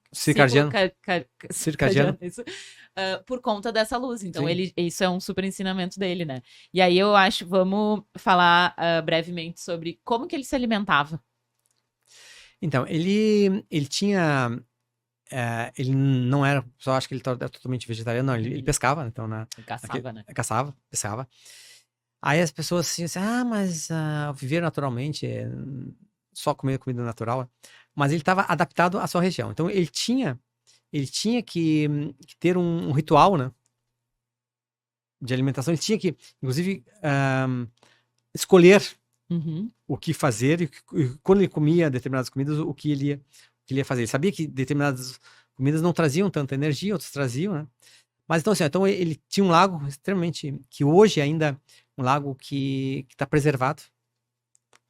S2: circadiano.
S1: Isso, por conta dessa luz. Então, isso é um super ensinamento dele, né? E aí eu acho, vamos falar brevemente sobre como que ele se alimentava.
S2: Então, ele tinha... ele não era, só acho que ele era totalmente vegetariano, não, ele pescava, então,
S1: Caçava, né?
S2: Pescava. Aí as pessoas assim, mas viver naturalmente é só comer comida natural. Mas ele estava adaptado à sua região. Então ele tinha que ter um ritual, né, de alimentação. Ele tinha que, inclusive, escolher
S1: Uhum.
S2: o que fazer e quando ele comia determinadas comidas, o que ele ia fazer. Ele sabia que determinadas comidas não traziam tanta energia, outras traziam, né? Mas então, assim, então ele tinha um lago extremamente, que hoje ainda é um lago que está preservado.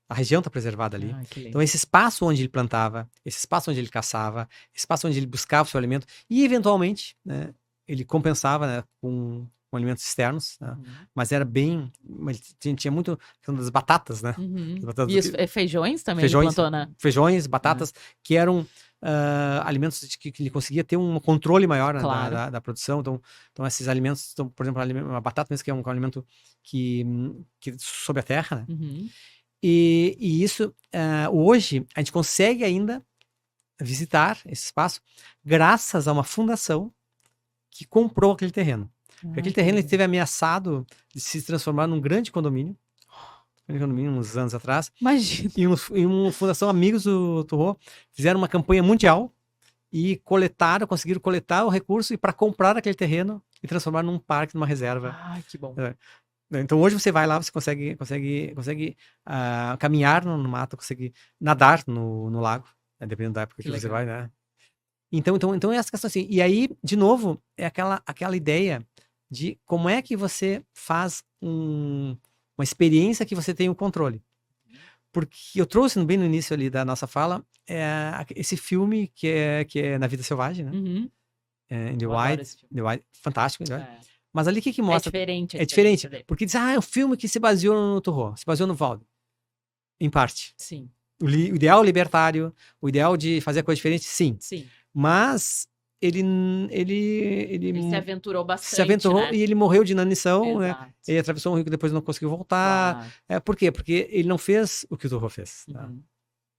S2: A região está preservada ali.
S1: Ah, que
S2: Então,
S1: lindo.
S2: esse espaço onde ele plantava, esse espaço onde ele caçava, esse espaço onde ele buscava o seu alimento, e eventualmente, né, ele compensava, né, com alimentos externos, né,
S1: Uhum.
S2: mas era bem. Tinha muito questão das batatas, né?
S1: Uhum.
S2: As batatas
S1: E os feijões também ele
S2: feijões,
S1: plantou, né?
S2: feijões, batatas, que eram alimentos que ele conseguia ter um controle maior, né,
S1: Claro.
S2: da produção. Então, esses alimentos, por exemplo, a batata mesmo, que é um alimento que sob a terra, né?
S1: Uhum.
S2: E isso, hoje, a gente consegue ainda visitar esse espaço graças a uma fundação que comprou aquele terreno. Porque aquele
S1: que
S2: terreno
S1: lindo.
S2: esteve ameaçado de se transformar num grande condomínio, uns anos atrás,
S1: Imagina.
S2: e uma fundação Amigos do Turro fizeram uma campanha mundial e conseguiram coletar o recurso para comprar aquele terreno e transformar num parque, numa reserva.
S1: Que bom.
S2: Então hoje você vai lá, você consegue caminhar no mato, consegue nadar no lago, né, dependendo da época que você vai, né? Então é essa questão assim. E aí, de novo, é aquela ideia de como é que você faz uma experiência que você tem o controle. Porque eu trouxe bem no início ali da nossa fala esse filme que é Na Vida Selvagem, né?
S1: Uhum.
S2: In the
S1: Eu adoro
S2: Wild,
S1: esse filme.
S2: The Wild, fantástico, né?
S1: É.
S2: Mas ali o que mostra?
S1: diferente.
S2: É diferente, porque diz, é um filme que se baseou no Turro, se baseou no Valdo, em parte.
S1: Sim.
S2: O ideal libertário, o ideal de fazer a coisa diferente, sim.
S1: Sim.
S2: Mas ele
S1: se aventurou bastante,
S2: se aventurou,
S1: né?
S2: e ele morreu de inanição, né?
S1: Exato.
S2: Ele atravessou um rio que depois não conseguiu voltar.
S1: Claro.
S2: Por quê? Porque ele não fez o que o Turro fez. Tá?
S1: Uhum.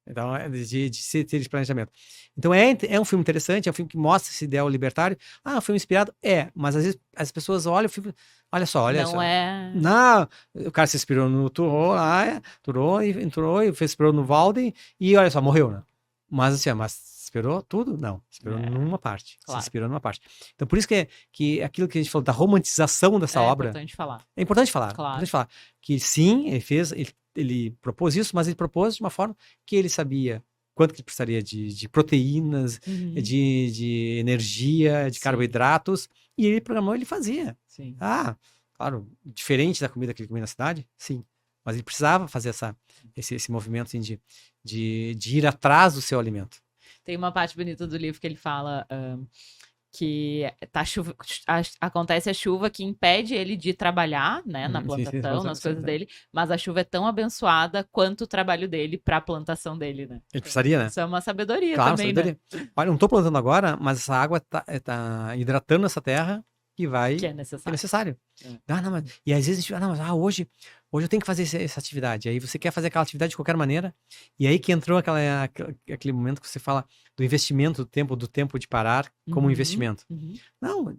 S2: Então, de ter esse planejamento. Então, é um filme interessante, é um filme que mostra esse ideal libertário. Um filme inspirado? Mas às vezes as pessoas olham o filme, olha só.
S1: Não é...
S2: Não, o cara se inspirou no Turro, Turro, e entrou, e se inspirou no Walden, e olha só, morreu, né? Mas assim, mas esperou tudo? Não, esperou numa parte.
S1: Claro.
S2: Se inspirou numa parte. Então, por isso que aquilo que a gente falou da romantização dessa obra...
S1: É importante falar.
S2: É importante falar.
S1: Claro.
S2: É importante falar. Que sim, ele propôs isso, mas ele propôs de uma forma que ele sabia quanto que ele precisaria de proteínas,
S1: Uhum.
S2: de energia, de carboidratos, e ele programou, ele fazia.
S1: Sim.
S2: Claro, diferente da comida que ele comia na cidade, sim. Mas ele precisava fazer esse movimento assim, de ir atrás do seu alimento.
S1: Tem uma parte bonita do livro que ele fala que acontece a chuva que impede ele de trabalhar, né, na plantação, nas coisas dele, mas a chuva é tão abençoada quanto o trabalho dele para a plantação dele, né?
S2: Ele precisaria, né?
S1: Isso é uma sabedoria
S2: claro,
S1: também,
S2: sabedoria.
S1: né?
S2: Olha, não estou plantando agora, mas essa água tá hidratando essa terra que
S1: é necessário.
S2: E às vezes a gente fala, hoje eu tenho que fazer essa atividade. Aí você quer fazer aquela atividade de qualquer maneira, e aí que entrou aquele momento que você fala do investimento do tempo de parar como investimento. Não,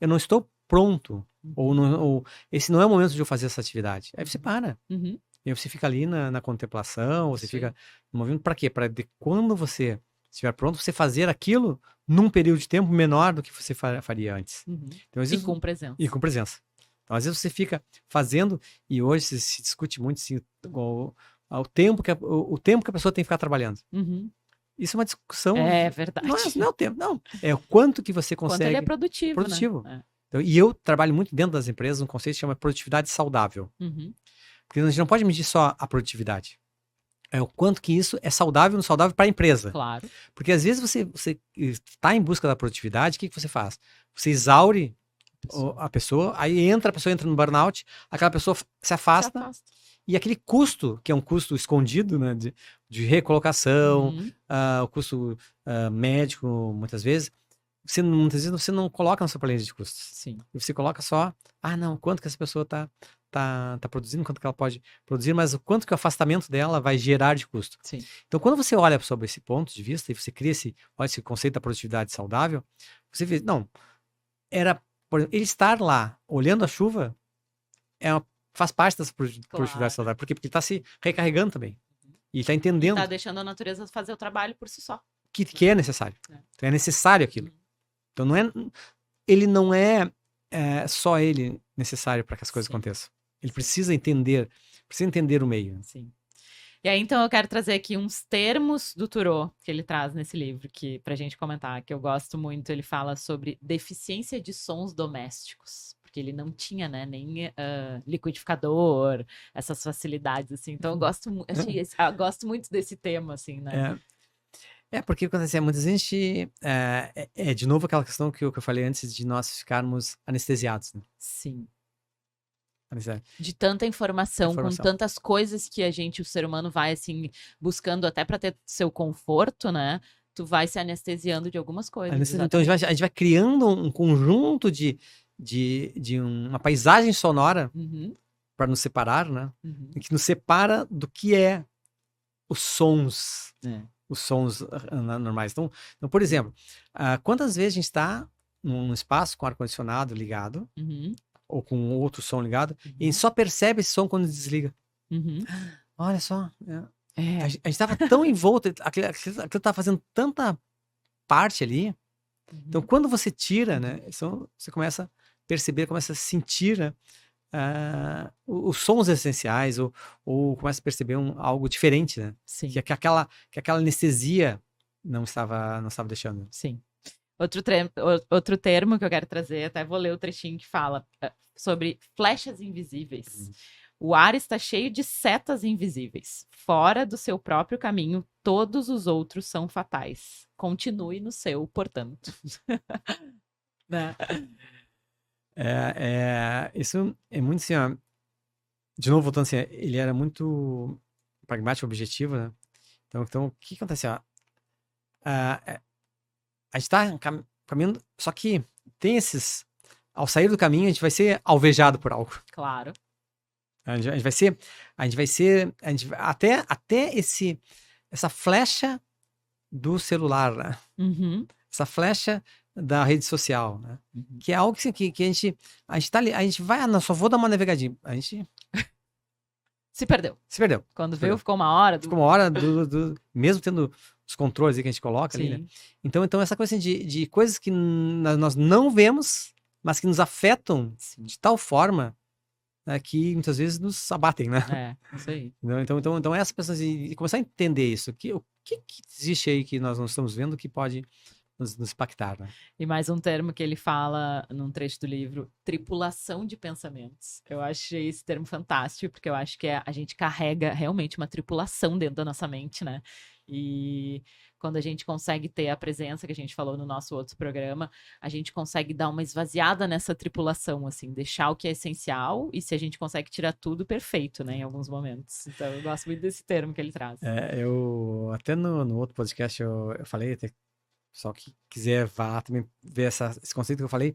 S2: eu não estou pronto, ou esse não é o momento de eu fazer essa atividade. Aí você para. E aí você fica ali na contemplação, você fica no movimento. Para quê? Para quando você estiver pronto, você fazer aquilo num período de tempo menor do que você faria antes. Então, às vezes,
S1: com presença.
S2: E com presença. Então, às vezes você fica fazendo, e hoje se discute muito assim, o tempo que a pessoa tem que ficar trabalhando. Isso é uma discussão.
S1: É verdade.
S2: Não é o tempo, não. É o quanto que você consegue.
S1: Quanto ele é produtivo. Né?
S2: Então, e eu trabalho muito dentro das empresas um conceito que chama produtividade saudável. Porque a gente não pode medir só a produtividade. É o quanto que isso é saudável para a empresa.
S1: Claro.
S2: Porque às vezes você está em busca da produtividade, o que você faz? Você exaure a pessoa, aí a pessoa entra no burnout, aquela pessoa se afasta. E aquele custo, que é um custo escondido, né, de recolocação, o custo médico, muitas vezes você não coloca na sua planilha de custos.
S1: Sim.
S2: Você coloca só, quanto que essa pessoa está produzindo, quanto que ela pode produzir, mas o quanto que o afastamento dela vai gerar de custo.
S1: Sim.
S2: Então, quando você olha sobre esse ponto de vista e você cria esse conceito da produtividade saudável, você vê, por exemplo, ele estar lá olhando a chuva faz parte dessa produtividade
S1: Claro.
S2: saudável. Por quê? Porque ele tá se recarregando também. E tá
S1: E
S2: entendendo
S1: tá deixando a natureza fazer o trabalho por si só.
S2: que é necessário.
S1: É.
S2: Então é necessário aquilo. Então ele não é, só ele necessário para que as coisas
S1: Sim.
S2: aconteçam. Ele precisa entender o meio.
S1: Sim. E aí, então, eu quero trazer aqui uns termos do Thoreau que ele traz nesse livro, que pra gente comentar, que eu gosto muito. Ele fala sobre deficiência de sons domésticos, porque ele não tinha, né, nem liquidificador, essas facilidades, assim. Então, eu gosto muito desse tema, assim, né?
S2: Porque acontece, muita gente, de novo aquela questão que eu falei antes de nós ficarmos anestesiados, né?
S1: Sim.
S2: Anestesiados.
S1: De tanta informação, com
S2: Informação.
S1: tantas coisas que o ser humano vai, assim, buscando até para ter seu conforto, né? Tu vai se anestesiando de algumas coisas.
S2: Então a gente vai criando um conjunto de uma paisagem sonora
S1: Uhum,
S2: para nos separar, né?
S1: uhum.
S2: Que nos separa do que é os sons, os sons normais. Então, por exemplo, quantas vezes a gente está num espaço com ar-condicionado ligado,
S1: Uhum,
S2: ou com outro som ligado, e a
S1: uhum,
S2: gente só percebe esse som quando desliga.
S1: uhum.
S2: Olha só,
S1: É.
S2: a gente estava tão envolto, aquilo estava fazendo tanta parte ali. Então,
S1: Uhum.
S2: quando você tira, né, você começa a perceber, começa a sentir, né, os sons essenciais, ou começa a perceber algo diferente, né?
S1: Sim,
S2: Que aquela anestesia não estava deixando.
S1: sim. Outro termo que eu quero trazer, até vou ler o trechinho que fala sobre flechas invisíveis. O ar está cheio de setas invisíveis. Fora do seu próprio caminho, todos os outros são fatais. Continue no seu, portanto. Né?
S2: Isso é muito assim, ó, de novo, voltando assim, ele era muito pragmático, objetivo, né? Então o que acontece? Ó? A gente está caminhando, só que tem esses. Ao sair do caminho, a gente vai ser alvejado por algo.
S1: Claro.
S2: A gente vai ser, até essa flecha do celular, né?
S1: Uhum.
S2: Essa flecha da rede social, né?
S1: Uhum.
S2: Que é algo assim, que a gente tá ali, a gente vai, só vou dar uma navegadinha. A gente
S1: Se perdeu.
S2: se perdeu.
S1: Quando viu, ficou uma hora.
S2: Ficou uma hora mesmo tendo os controles aí que a gente coloca ali, né?
S1: Sim.
S2: Então essa coisa assim, de coisas que nós não vemos, mas que nos afetam
S1: Sim.
S2: de tal forma, né, que muitas vezes nos abatem, né?
S1: Isso aí.
S2: Então essa pessoa e começar a entender isso, o que existe aí que nós não estamos vendo que pode nos impactar, né?
S1: E mais um termo que ele fala num trecho do livro, tripulação de pensamentos. Eu achei esse termo fantástico, porque eu acho que a gente carrega realmente uma tripulação dentro da nossa mente, né? E quando a gente consegue ter a presença que a gente falou no nosso outro programa, a gente consegue dar uma esvaziada nessa tripulação, assim, deixar o que é essencial, e se a gente consegue tirar tudo, perfeito, né, em alguos momentos. Então eu gosto muito desse termo que ele traz.
S2: Eu até no outro podcast eu falei, até só que quiser vá também ver esse conceito que eu falei,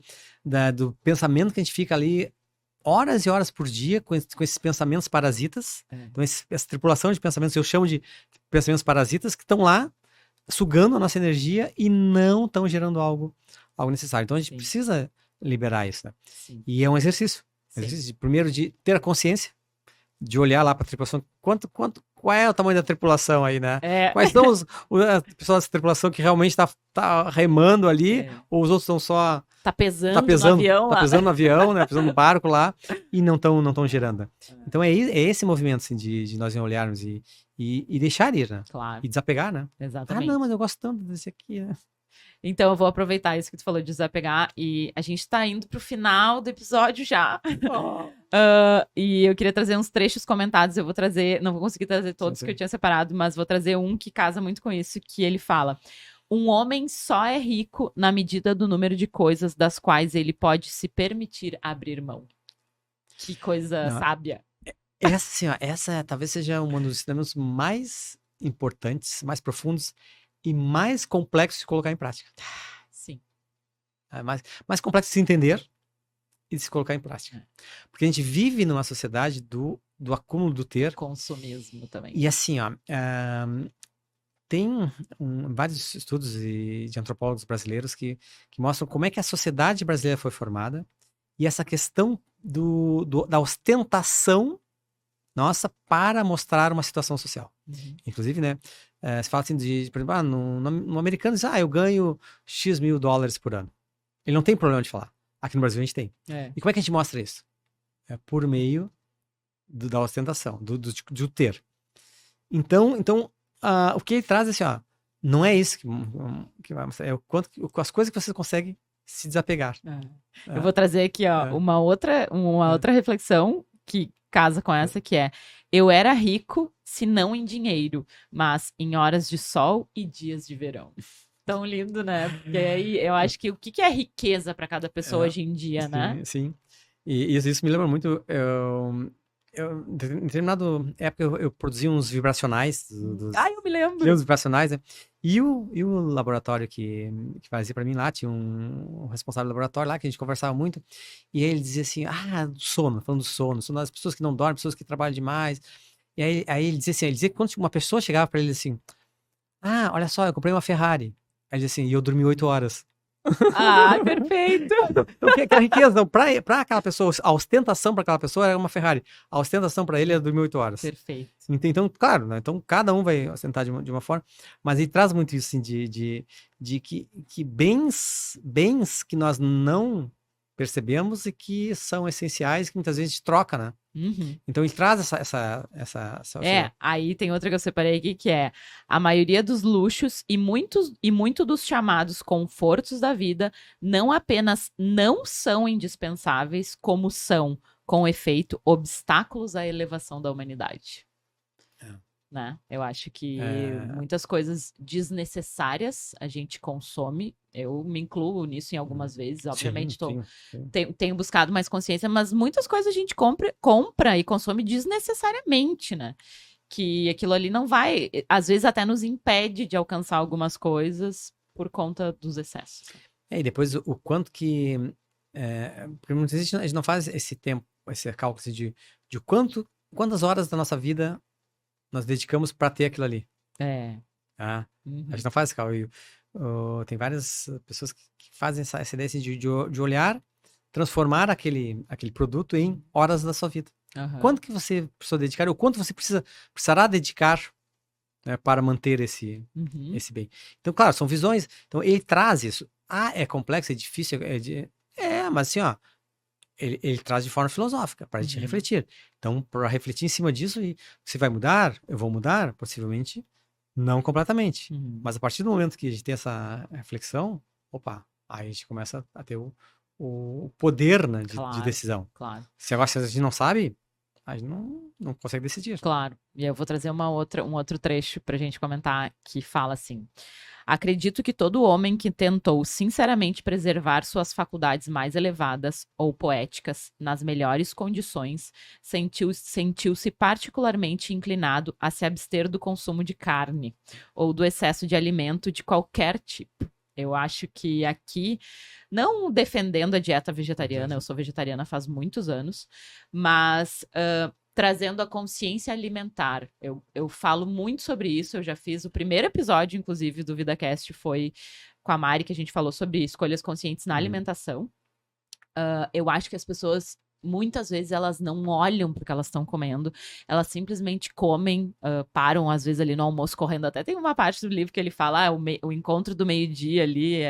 S2: do pensamento que a gente fica ali horas e horas por dia com esses pensamentos parasitas. Então, essa tripulação de pensamentos, eu chamo de pensamentos parasitas, que estão lá sugando a nossa energia e não estão gerando algo necessário. Então, a gente precisa liberar isso, né?
S1: Sim.
S2: E é um exercício. Primeiro, de ter a consciência, de olhar lá para a tripulação, qual é o tamanho da tripulação aí, né? Quais são as pessoas da tripulação que realmente tá remando ali, ou os outros estão só...
S1: Tá pesando no avião lá.
S2: Tá pesando no avião, né? Pesando no barco lá, e não estão gerando. Então é esse movimento, assim, de nós olharmos e deixar ir, né?
S1: Claro.
S2: E desapegar, né?
S1: Exatamente.
S2: Não, mas eu gosto tanto desse aqui, né?
S1: Então eu vou aproveitar isso que tu falou de desapegar, e a gente tá indo pro final do episódio já. E eu queria trazer uns trechos comentados, eu vou trazer, não vou conseguir trazer todos que eu tinha separado, mas vou trazer um que casa muito com isso, que ele fala: um homem só é rico na medida do número de coisas das quais ele pode se permitir abrir mão. Que coisa sábia.
S2: Essa talvez seja um dos ensinamentos mais importantes, mais profundos e mais complexos de colocar em prática.
S1: Sim.
S2: Mais complexo de se entender e de se colocar em prática. Porque a gente vive numa sociedade do acúmulo do ter.
S1: Consumismo também.
S2: E assim, tem vários estudos de antropólogos brasileiros que mostram como é que a sociedade brasileira foi formada, e essa questão da ostentação nossa para mostrar uma situação social. Inclusive, né, se fala assim por exemplo, no americano diz, eu ganho X mil dólares por ano. Ele não tem problema de falar. Aqui no Brasil a gente tem. E como é que a gente mostra isso? É por meio da ostentação, do ter. Então o que ele traz é assim, não é isso que vai mostrar, é as coisas que você consegue se desapegar.
S1: Eu vou trazer aqui, uma outra reflexão que casa com essa, que é: eu era rico, se não em dinheiro, mas em horas de sol e dias de verão. Tão lindo, né? Porque aí eu acho que o que é riqueza para cada pessoa hoje em dia, né?
S2: Sim. E isso me lembra muito. Em determinada época eu produzi uns vibracionais.
S1: Eu me lembro.
S2: Uns vibracionais, né? E o laboratório que fazia pra mim lá, tinha um responsável do laboratório lá, que a gente conversava muito, e aí ele dizia assim, do sono, falando do sono das pessoas que não dormem, pessoas que trabalham demais. E aí ele dizia assim, que quando uma pessoa chegava pra ele assim, olha só, eu comprei uma Ferrari. Aí ele dizia assim, e eu dormi 8 horas.
S1: Perfeito!
S2: Então, o que é a riqueza? Para aquela pessoa, a ostentação para aquela pessoa era uma Ferrari. A ostentação para ele era dormir 8 horas.
S1: Perfeito.
S2: Então, claro, né? Então cada um vai ostentar de uma forma, mas ele traz muito isso, assim, de que bens que nós não percebemos e que são essenciais, que muitas vezes a gente troca, né? Então ele traz essa
S1: aí tem outra que eu separei aqui, que é: a maioria dos luxos e muito dos chamados confortos da vida não apenas não são indispensáveis, como são, com efeito, obstáculos à elevação da humanidade. Né? Eu acho que muitas coisas desnecessárias a gente consome. Eu me incluo nisso em algumas vezes. Obviamente, tenho buscado mais consciência, mas muitas coisas a gente compra e consome desnecessariamente, né? Que aquilo ali não vai, às vezes até nos impede de alcançar algumas coisas por conta dos excessos.
S2: E depois o quanto que... porque muitas vezes a gente não faz esse tempo, esse cálculo de quantas horas da nossa vida nós dedicamos para ter aquilo ali. A gente não faz esse cálculo. Tem várias pessoas que fazem essa ideia assim, de olhar, transformar aquele produto em horas da sua vida. Quanto que você precisa dedicar, ou quanto você precisará dedicar, né, para manter esse bem. Então, claro, são visões. Então, ele traz isso. É complexo, é difícil, mas assim, ele traz de forma filosófica, para a gente refletir. Então, para refletir em cima disso, você vai mudar? Eu vou mudar? Possivelmente não completamente. Mas a partir do momento que a gente tem essa reflexão, aí a gente começa a ter o poder, né, de decisão.
S1: Claro.
S2: Se agora a gente não sabe, a gente não consegue decidir.
S1: Claro. E eu vou trazer um outro trecho para a gente comentar, que fala assim: acredito que todo homem que tentou sinceramente preservar suas faculdades mais elevadas ou poéticas nas melhores condições sentiu-se particularmente inclinado a se abster do consumo de carne ou do excesso de alimento de qualquer tipo. Eu acho que aqui, não defendendo a dieta vegetariana, eu sou vegetariana faz muitos anos, mas trazendo a consciência alimentar. Eu falo muito sobre isso, eu já fiz o primeiro episódio, inclusive, do VidaCast, foi com a Mari, que a gente falou sobre escolhas conscientes na alimentação. Eu acho que as pessoas, muitas vezes, elas não olham para o que elas estão comendo, elas simplesmente comem, param, às vezes, ali no almoço correndo. Até tem uma parte do livro que ele fala, o encontro do meio-dia ali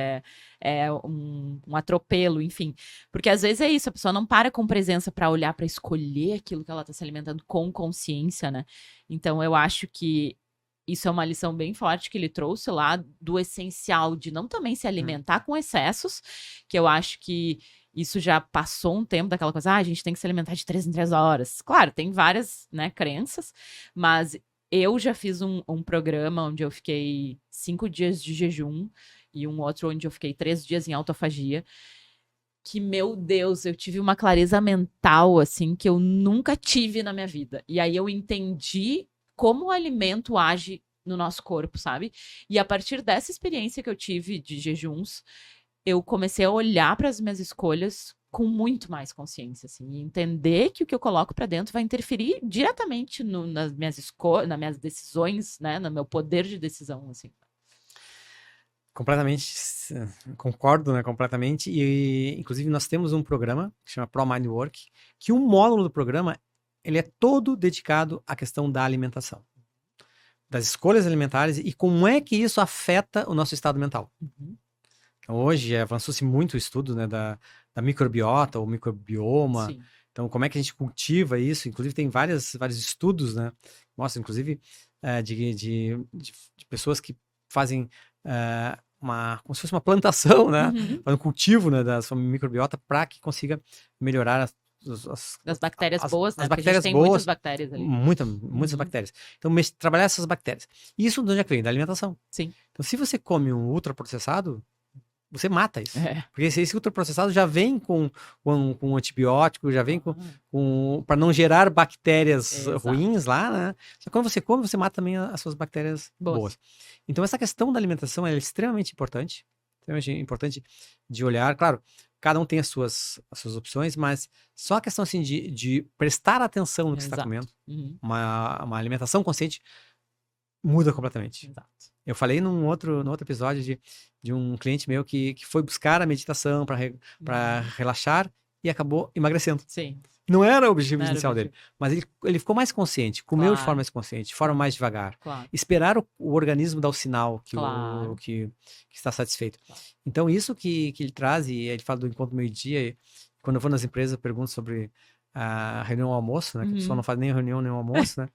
S1: é um atropelo, enfim. Porque às vezes é isso, a pessoa não para com presença para olhar, para escolher aquilo que ela está se alimentando com consciência, né? Então eu acho que isso é uma lição bem forte que ele trouxe lá, do essencial de não também se alimentar com excessos, que eu acho que isso já passou um tempo daquela coisa, a gente tem que se alimentar de 3 em 3 horas. Claro, tem várias, né, crenças, mas eu já fiz um programa onde eu fiquei 5 dias de jejum e um outro onde eu fiquei 3 dias em autofagia, que, meu Deus, eu tive uma clareza mental, assim, que eu nunca tive na minha vida. E aí eu entendi como o alimento age no nosso corpo, sabe? E a partir dessa experiência que eu tive de jejuns, eu comecei a olhar para as minhas escolhas com muito mais consciência, assim, e entender que o que eu coloco para dentro vai interferir diretamente nas minhas decisões, né, no meu poder de decisão, assim.
S2: Completamente, concordo, né, completamente. E, inclusive, nós temos um programa que chama Pro Mind Work, que um módulo do programa, ele é todo dedicado à questão da alimentação, das escolhas alimentares e como é que isso afeta o nosso estado mental.
S1: Uhum.
S2: Então, hoje avançou-se muito o estudo, né, da microbiota ou microbioma.
S1: Sim.
S2: Então, como é que a gente cultiva isso? Inclusive, tem vários estudos, né? Mostra, inclusive, de pessoas que fazem como se fosse uma plantação, né?
S1: Uhum.
S2: Fazem um cultivo, né, da sua microbiota para que consiga melhorar
S1: Das bactérias boas, né?
S2: as
S1: Porque a gente
S2: bactérias
S1: tem
S2: boas,
S1: muitas bactérias ali.
S2: muitas
S1: Uhum.
S2: bactérias. Então, trabalhar essas bactérias. E isso de onde é que vem? Da alimentação.
S1: Sim.
S2: Então, se você come um ultraprocessado, você mata isso.
S1: É.
S2: Porque esse ultraprocessado já vem com antibiótico, já vem para não gerar bactérias
S1: Exato.
S2: ruins lá, né? Só que quando você come, você mata também as suas bactérias boas. Então, essa questão da alimentação é extremamente importante de olhar. Claro, cada um tem as suas opções, mas só a questão assim, de prestar atenção no que você está comendo, uma alimentação consciente, muda completamente.
S1: Exato.
S2: Eu falei no outro episódio de um cliente meu que foi buscar a meditação para relaxar e acabou emagrecendo.
S1: Sim.
S2: Não era o objetivo inicial dele, mas ele ficou mais consciente, comeu de forma mais consciente, de forma mais devagar. Esperar o organismo dar o sinal que está satisfeito. Então, isso que ele traz, e ele fala do encontro meio-dia, quando eu vou nas empresas, eu pergunto sobre a reunião ao almoço, né? Que a pessoa não faz nem reunião nem almoço, né?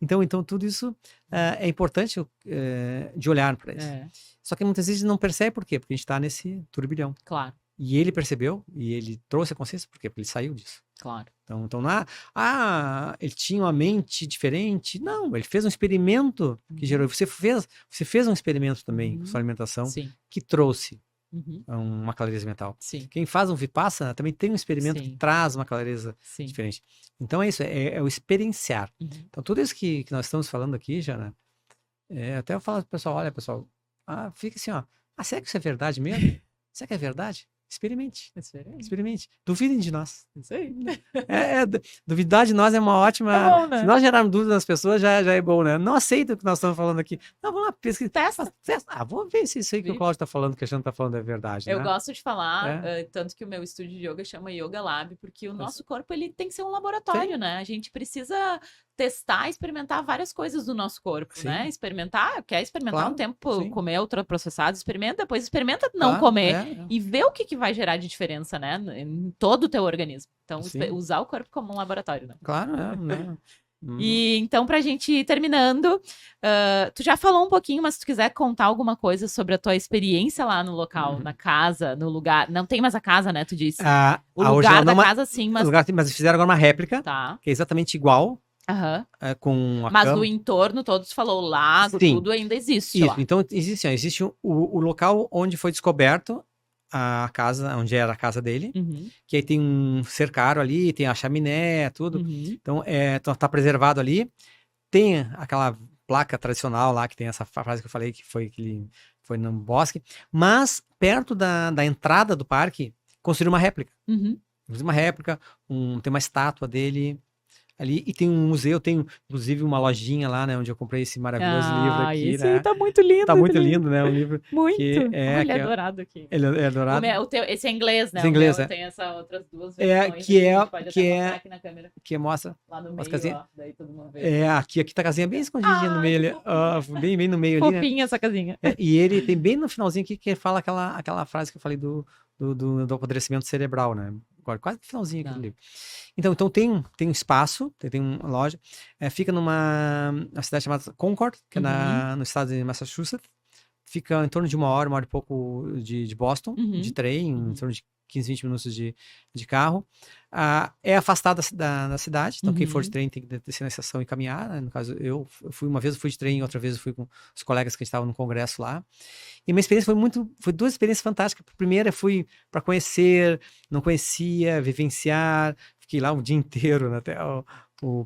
S2: Então tudo isso é importante de olhar para isso. Só que muitas vezes não percebe por quê? Porque a gente está nesse turbilhão.
S1: Claro.
S2: E ele percebeu, e ele trouxe a consciência, por quê? Porque ele saiu disso.
S1: Claro.
S2: Então não ele tinha uma mente diferente. Não, ele fez um experimento que gerou. Você fez um experimento também com sua alimentação que trouxe uma clareza mental.
S1: Sim.
S2: Quem faz um Vipassana também tem um experimento que traz uma clareza diferente. Então é isso, é o experienciar. Então tudo isso que nós estamos falando aqui, Jana, até eu falo pro pessoal, olha pessoal, fica assim, será que isso é verdade mesmo? Será que é verdade? Experimente. Duvidem de nós.
S1: Isso aí.
S2: Duvidar de nós é uma ótima...
S1: É bom, né?
S2: Se nós gerarmos dúvida nas pessoas, já é bom, né? Não aceita o que nós estamos falando aqui. Não, vamos lá, pesquisa.
S1: Testa.
S2: Vamos ver se isso aí que o Cláudio está falando, que a Jana está falando é verdade,
S1: Eu
S2: né?
S1: gosto de falar, tanto que o meu estúdio de yoga chama Yoga Lab, porque o nosso corpo, ele tem que ser um laboratório, né? A gente precisa testar, experimentar várias coisas do nosso corpo, né? Quer experimentar um tempo, comer ultraprocessado, depois experimenta não comer e ver o que vai gerar de diferença, né? Em todo o teu organismo. Então, usar o corpo como um laboratório, né?
S2: Claro, né?
S1: E então, pra gente ir terminando, tu já falou um pouquinho, mas se tu quiser contar alguma coisa sobre a tua experiência lá no local, na casa, no lugar. Não tem mais a casa, né? Tu disse. O lugar da casa, sim, mas.
S2: Mas fizeram agora uma réplica, que é exatamente igual. Com a
S1: mas
S2: cama.
S1: no entorno, todos falou, o lago, tudo ainda existe.
S2: Isso,
S1: lá.
S2: Então existe o local onde foi descoberto a casa, onde era a casa dele, que aí tem um cercado ali, tem a chaminé, tudo. Então tá preservado ali. Tem aquela placa tradicional lá, que tem essa frase que eu falei, que ele foi no bosque. Mas perto da entrada do parque, construíram uma réplica. Uma réplica, tem uma estátua dele ali, e tem um museu, tem inclusive uma lojinha lá, né, onde eu comprei esse maravilhoso livro aqui,
S1: esse
S2: né?
S1: Aí tá muito lindo.
S2: Tá muito lindo, né, um livro
S1: muito.
S2: que
S1: Ele é dourado aqui.
S2: Ele é dourado.
S1: Esse é inglês, né?
S2: Esse é inglês,
S1: tem essas outras duas versões. Aqui na câmera.
S2: Que mostra
S1: lá no meio,
S2: casinhas.
S1: Daí todo mundo vê.
S2: Aqui tá a casinha bem escondidinha no meio ali, bem no meio ali, né?
S1: Fofinha essa casinha.
S2: E ele tem bem no finalzinho aqui que fala aquela frase que eu falei do apodrecimento cerebral, né? Agora, quase no finalzinho aqui do livro. Então tem um espaço, tem uma loja, fica numa cidade chamada Concord, que é no estado de Massachusetts, fica em torno de uma hora e pouco de Boston, de trem, em torno de 15, 20 minutos de carro. É afastada da cidade, então quem for de trem tem que descer na estação e caminhar, né? No caso, eu fui uma vez, eu fui de trem, outra vez eu fui com os colegas que estavam no congresso lá. E minha experiência foi duas experiências fantásticas. A primeira, eu fui para conhecer, não conhecia, vivenciar, fiquei lá um dia inteiro, né, até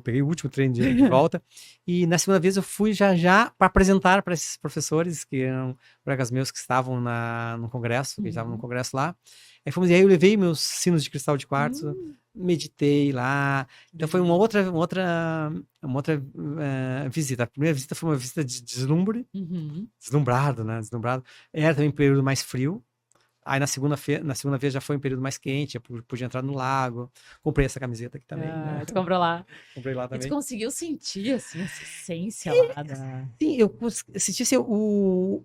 S2: peguei o último trem de volta. E na segunda vez eu fui já para apresentar para esses professores, que eram colegas meus que estavam no congresso, que estavam no congresso lá. Aí eu levei meus sinos de cristal de quartzo, meditei lá. Então foi uma outra visita. A primeira visita foi uma visita de deslumbre,
S1: Uhum.
S2: deslumbrado, né? Deslumbrado. Era também um período mais frio. Aí na segunda vez já foi um período mais quente, eu pude entrar no lago. Comprei essa camiseta aqui também, né?
S1: Tu comprou lá.
S2: Comprei lá
S1: E tu
S2: também.
S1: conseguiu sentir, assim, essa essência lá da...
S2: Sim, eu senti assim, o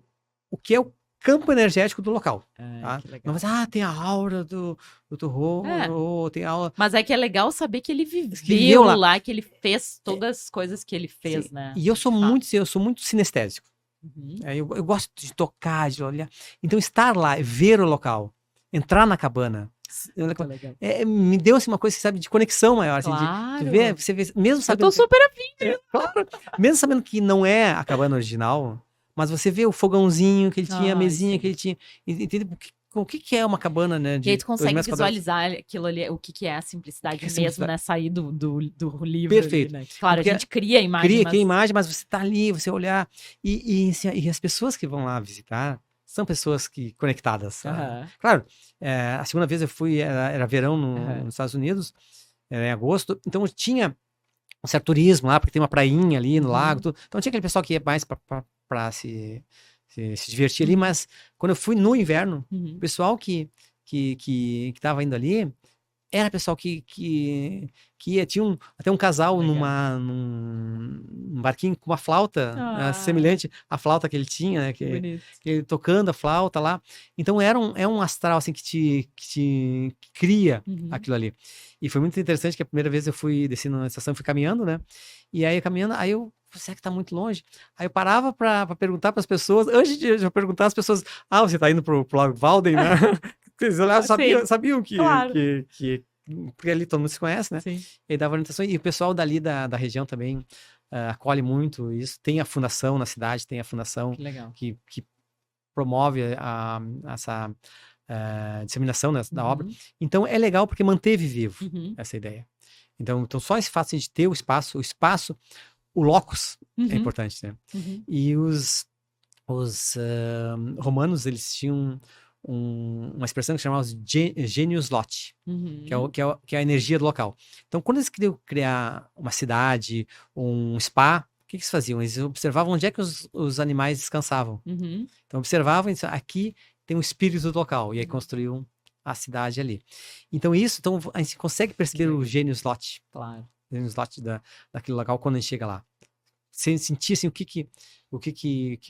S2: que é o campo energético do local. Tá?
S1: que
S2: Não
S1: legal.
S2: vai dizer, tem a aura do terror, ou tem a aura...
S1: Mas é que é legal saber que ele
S2: viveu
S1: viveu
S2: lá.
S1: lá, que ele fez todas as coisas que ele fez,
S2: Sim.
S1: né?
S2: E eu sou muito sinestésico.
S1: Uhum.
S2: Eu gosto de tocar, de olhar. Então, estar lá, ver o local, entrar na cabana,
S1: Muito legal.
S2: me deu assim, uma coisa, sabe, de conexão maior. Assim,
S1: Claro.
S2: de ver, você vê, mesmo
S1: Eu
S2: sabendo.
S1: tô super afim.
S2: Claro, mesmo sabendo que não é a cabana original, mas você vê o fogãozinho que ele tinha, a
S1: Ai,
S2: mesinha
S1: sim.
S2: que ele tinha. Entende o que é uma cabana, né?
S1: E aí tu consegue
S2: 2 metros quadrados?
S1: visualizar aquilo ali, o que é a simplicidade
S2: Que é
S1: mesmo,
S2: simplicidade?
S1: né? Sair do livro
S2: Perfeito.
S1: ali, né? Claro, a
S2: Porque
S1: gente cria a imagem,
S2: cria a imagem, mas você tá ali, você olhar. E as pessoas que vão lá visitar são pessoas conectadas.
S1: Aham.
S2: Claro, a segunda vez eu fui, era verão
S1: Aham.
S2: nos Estados Unidos, era em agosto, então tinha um certo turismo lá, porque tem uma prainha ali no lago, tudo. Então tinha aquele pessoal que ia mais para se divertir ali, mas quando eu fui no inverno, o pessoal que estava indo ali era pessoal que ia, tinha até um casal
S1: Legal.
S2: num barquinho com uma flauta,
S1: Ah,
S2: semelhante à flauta que ele tinha, né?
S1: bonito.
S2: Que ele tocando a flauta lá. Então é um astral assim que cria aquilo ali. E foi muito interessante que a primeira vez eu fui descendo na estação, fui caminhando, né? E aí caminhando, aí eu, será que tá muito longe? Aí eu parava para perguntar para as pessoas, antes de eu perguntar as pessoas, você tá indo pro Lago Walden, né? Eles olhavam, sabiam
S1: claro.
S2: porque ali todo mundo se conhece, né?
S1: Sim.
S2: E dava orientação. E o pessoal dali da região também acolhe muito isso. Tem a fundação na cidade, tem a fundação que promove essa disseminação, né, da obra. Então é legal porque manteve vivo essa ideia. Então só esse fato de ter o espaço, o locus é importante, né? E os romanos, eles tinham uma expressão que chamava genius loci, que é a energia do local. Então, quando eles queriam criar uma cidade, um spa, o que eles faziam? Eles observavam onde é que os animais descansavam. Então, observavam e diziam, aqui tem o espírito do local, e aí construíam a cidade ali. Então, a gente consegue perceber o genius loci. Claro. O genius loci daquele local quando a gente chega lá. Sem sentir assim, o que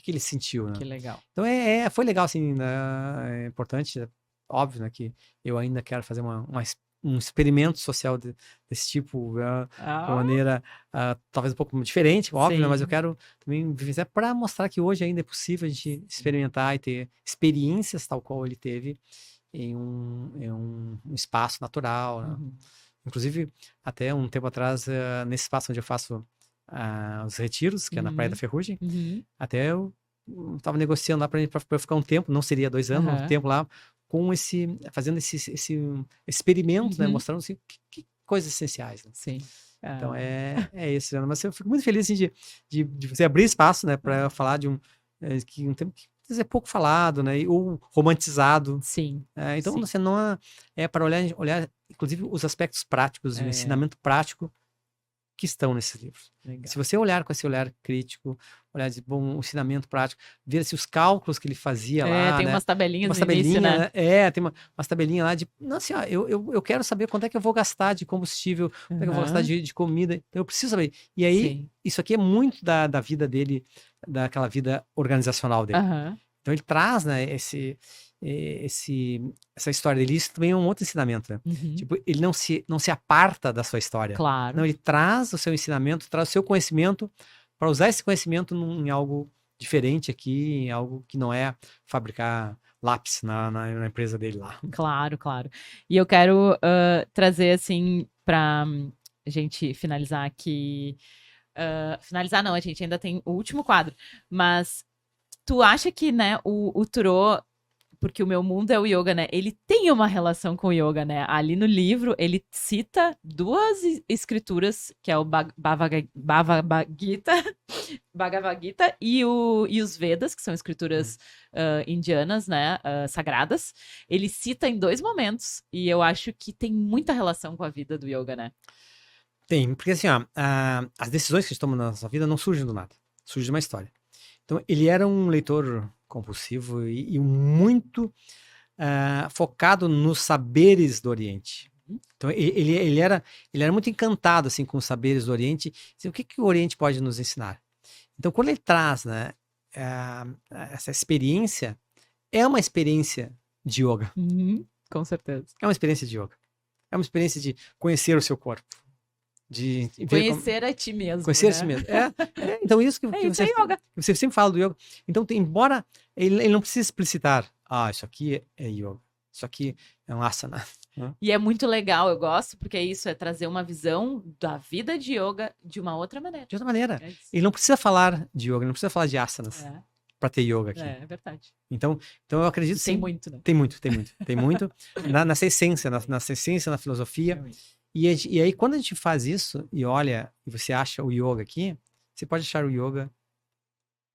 S2: ele sentiu, né?
S1: Que legal.
S2: Então foi legal, assim, né? É importante, óbvio, né, que eu ainda quero fazer um experimento social desse tipo, de uma maneira talvez um pouco diferente, óbvio, né, mas eu quero também viver para mostrar que hoje ainda é possível a gente experimentar e ter experiências tal qual ele teve em um espaço natural, né? Inclusive, até um tempo atrás, nesse espaço onde eu faço os retiros, que é na Praia da Ferrugem, até eu estava negociando lá para eu ficar um tempo, não seria 2 anos, um tempo lá, fazendo esse experimento, né, mostrando assim, que coisas essenciais, né?
S1: Sim.
S2: Então é isso, Ana. Mas eu fico muito feliz assim, de você abrir espaço, né, para falar de um tema que às vezes é pouco falado, né, ou romantizado.
S1: Sim.
S2: Então você não é para olhar inclusive os aspectos práticos, o ensinamento prático que estão nesses livros. Legal. Se você olhar com esse olhar crítico, olhar de bom ensinamento prático, ver se os cálculos que ele fazia lá,
S1: tem
S2: né?
S1: umas tabelinhas
S2: umas
S1: no início, né?
S2: Tem umas tabelinhas lá de, não, assim, eu quero saber quanto é que eu vou gastar de combustível, quanto é que eu vou gastar de comida, então eu preciso saber. E aí, isso aqui é muito da vida dele, daquela vida organizacional dele. Então ele traz, né, essa história dele, isso também é um outro ensinamento, né? Tipo, ele não se aparta da sua história.
S1: Claro.
S2: Não, ele traz o seu ensinamento, traz o seu conhecimento para usar esse conhecimento em algo diferente aqui, em algo que não é fabricar lápis na empresa dele lá.
S1: Claro, claro. E eu quero trazer, assim, para a gente finalizar aqui. Finalizar não, a gente ainda tem o último quadro. Mas tu acha que, né, o Thoreau porque o meu mundo é o yoga, né? Ele tem uma relação com o yoga, né? Ali no livro, ele cita duas escrituras, que é o Bhagavad Gita, Bhagavad Gita e os Vedas, que são escrituras indianas, né? Sagradas. Ele cita em 2 momentos, e eu acho que tem muita relação com a vida do yoga, né?
S2: Tem, porque assim, ó, as decisões que a gente toma na nossa vida não surgem do nada, surgem de uma história. Então, ele era um leitor compulsivo e muito focado nos saberes do Oriente. Então, ele era muito encantado assim, com os saberes do Oriente. Assim, o que o Oriente pode nos ensinar? Então, quando ele traz, né, essa experiência, é uma experiência de yoga.
S1: Com certeza.
S2: É uma experiência de yoga. É uma experiência de conhecer o seu corpo. De
S1: conhecer a ti mesmo.
S2: Conhecer
S1: né?
S2: a si mesmo. Então, isso que você sempre fala do yoga. Então, embora ele não precise explicitar, isso aqui é yoga, isso aqui é um asana.
S1: E é muito legal, eu gosto, porque isso é trazer uma visão da vida de yoga de uma outra maneira.
S2: De outra maneira. Ele não precisa falar de yoga, ele não precisa falar de asanas para ter yoga aqui.
S1: É verdade.
S2: Então eu acredito sim.
S1: Tem muito, né?
S2: Tem muito. nessa essência, nessa essência, na filosofia. E aí, quando a gente faz isso e olha, e você acha o yoga aqui, você pode achar o yoga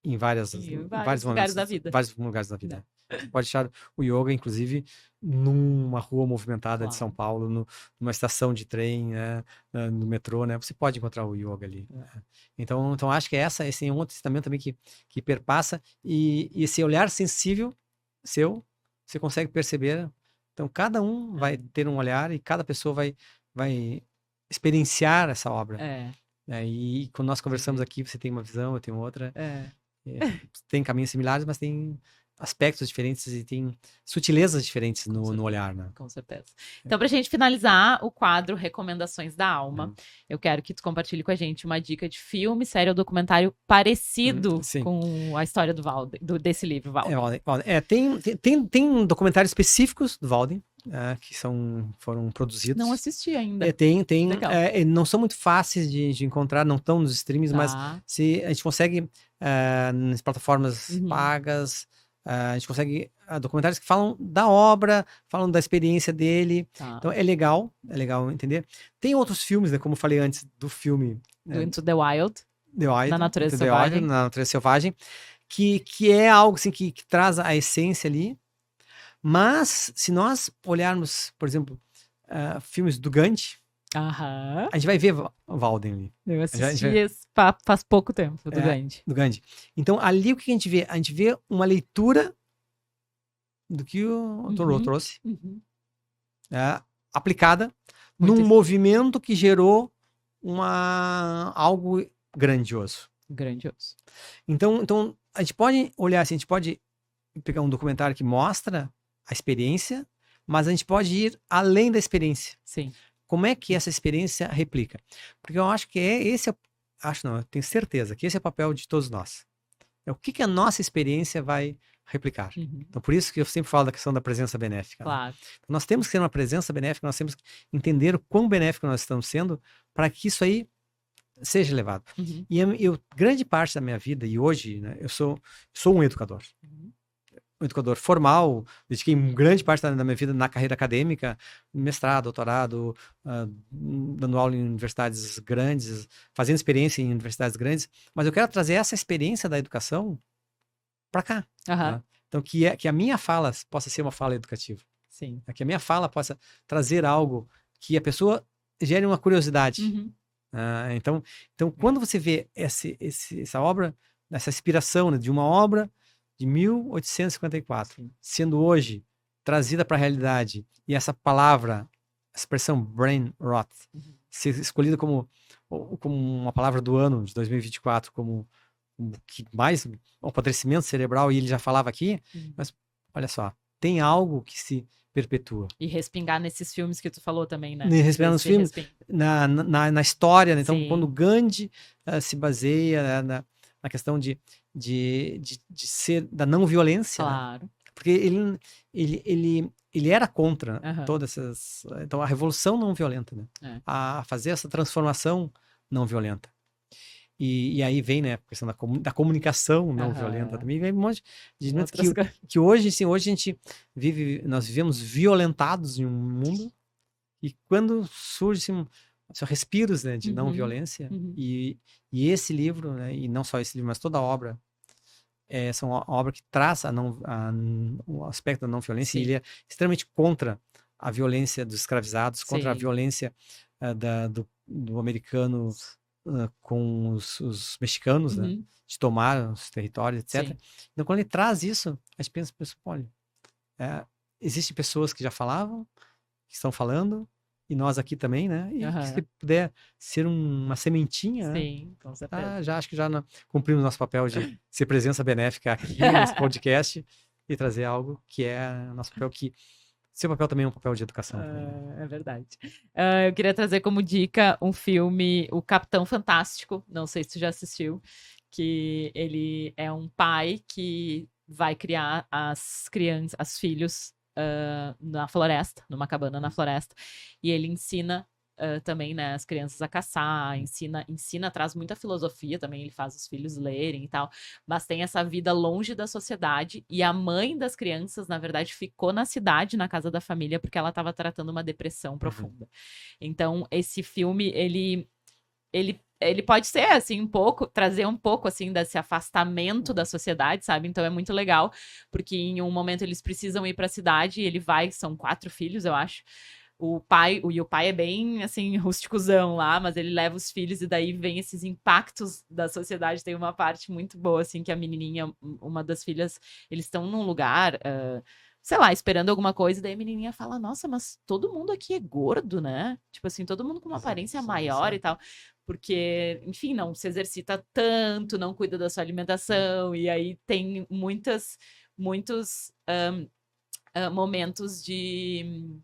S2: em vários lugares da vida. Vários lugares da vida. Você pode achar o yoga, inclusive, numa rua movimentada de São Paulo, numa estação de trem, né, no metrô, né? Você pode encontrar o yoga ali. Então acho que esse é um outro ensinamento também que perpassa, e esse olhar sensível seu, você consegue perceber. Então, cada um vai ter um olhar e cada pessoa vai experienciar essa obra. E quando nós conversamos aqui, você tem uma visão, eu tenho outra. Tem caminhos similares, mas tem aspectos diferentes e tem sutilezas diferentes no olhar, né?
S1: Com certeza. Então, pra gente finalizar o quadro Recomendações da Alma, eu quero que tu compartilhe com a gente uma dica de filme, série ou documentário parecido com a história desse livro, Walden.
S2: Tem documentários específicos do Walden, que foram produzidos.
S1: Não assisti ainda.
S2: Tem. Não são muito fáceis de encontrar, não estão nos streams, mas se a gente consegue nas plataformas pagas, a gente consegue documentários que falam da obra, falam da experiência dele. Então é legal entender. Tem outros filmes, né, como eu falei antes, do filme
S1: do Into the Wild, na natureza selvagem.
S2: Na natureza selvagem, que é algo assim, que traz a essência ali. Mas, se nós olharmos, por exemplo, filmes do Gandhi, a gente vai ver Walden ali.
S1: Eu assisti faz pouco tempo, do Gandhi.
S2: Do Gandhi. Então, ali o que a gente vê? A gente vê uma leitura do que o Thoreau trouxe, aplicada num movimento que gerou algo grandioso. Então, a gente pode olhar assim, a gente pode pegar um documentário que mostra a experiência, mas a gente pode ir além da experiência.
S1: Sim.
S2: Como é que essa experiência replica? Porque eu acho que eu tenho certeza que esse é o papel de todos nós. É o que a nossa experiência vai replicar. Então, por isso que eu sempre falo da questão da presença benéfica.
S1: Claro.
S2: Né? Então, nós temos que ter uma presença benéfica, nós temos que entender o quão benéfico nós estamos sendo para que isso aí seja levado. E grande parte da minha vida, e hoje, né, eu sou um educador. Um educador formal, dediquei grande parte da minha vida na carreira acadêmica, mestrado, doutorado, dando aula em universidades grandes, fazendo experiência em universidades grandes, mas eu quero trazer essa experiência da educação para cá. Né? Então, que a minha fala possa ser uma fala educativa.
S1: Sim.
S2: Que a minha fala possa trazer algo que a pessoa gere uma curiosidade. Então, quando você vê essa obra, essa inspiração, né, de uma obra de 1854, sendo hoje trazida para a realidade, e essa palavra, a expressão brain rot, ser escolhida como uma palavra do ano de 2024, como que mais o apodrecimento cerebral, e ele já falava aqui, mas olha só, tem algo que se perpetua.
S1: E respingar nesses filmes que tu falou também, né?
S2: E respingar nos filmes, na história, né? Então, quando Gandhi se baseia na questão de ser da não violência,
S1: claro.
S2: Né? Porque ele era contra todas essas. Então, a revolução não violenta, né? A fazer essa transformação não violenta. E aí vem, né, a questão da comunicação não violenta
S1: Aham.
S2: também, vem um monte de elementos
S1: Outras coisas.
S2: que hoje, assim, hoje a gente nós vivemos violentados em um mundo, e quando surge, assim, são respiros, né, de não
S1: Uhum,
S2: violência,
S1: uhum.
S2: e esse livro, né, e não só esse livro, mas toda a obra, são a obra que traz o aspecto da não violência, e
S1: Sim,
S2: ele é extremamente contra a violência dos escravizados, contra a
S1: sim.
S2: violência do americano com os mexicanos, né?
S1: Uhum,
S2: De tomar os territórios, etc.
S1: sim.
S2: Então, quando ele traz isso, a gente pensa, olha, existem pessoas que já falavam, que estão falando, e nós aqui também, né? E que se
S1: Aham.
S2: puder ser uma sementinha, né?
S1: Sim, com certeza.
S2: Já acho que já cumprimos nosso papel de ser presença benéfica aqui nesse podcast e trazer algo que é nosso papel, que seu papel também é um papel de educação também, né?
S1: É verdade. Eu queria trazer como dica um filme, O Capitão Fantástico. Não sei se tu já assistiu, que ele é um pai que vai criar as crianças, as filhos na floresta, numa cabana na floresta, e ele ensina também, né, as crianças a caçar, ensina, traz muita filosofia também, ele faz os filhos lerem e tal, mas tem essa vida longe da sociedade, e a mãe das crianças, na verdade, ficou na cidade, na casa da família, porque ela estava tratando uma depressão profunda. Então, esse filme, ele pode ser, assim, trazer um pouco, assim, desse afastamento da sociedade, sabe? Então é muito legal, porque em um momento eles precisam ir para a cidade, e ele vai, são 4 filhos, eu acho. E o pai é bem, assim, rústicozão lá, mas ele leva os filhos, e daí vem esses impactos da sociedade. Tem uma parte muito boa, assim, que a menininha, uma das filhas, eles estão num lugar, sei lá, esperando alguma coisa, e daí a menininha fala, nossa, mas todo mundo aqui é gordo, né? Tipo assim, todo mundo com uma aparência maior e tal, porque, enfim, não se exercita tanto, não cuida da sua alimentação, e aí tem muitos momentos de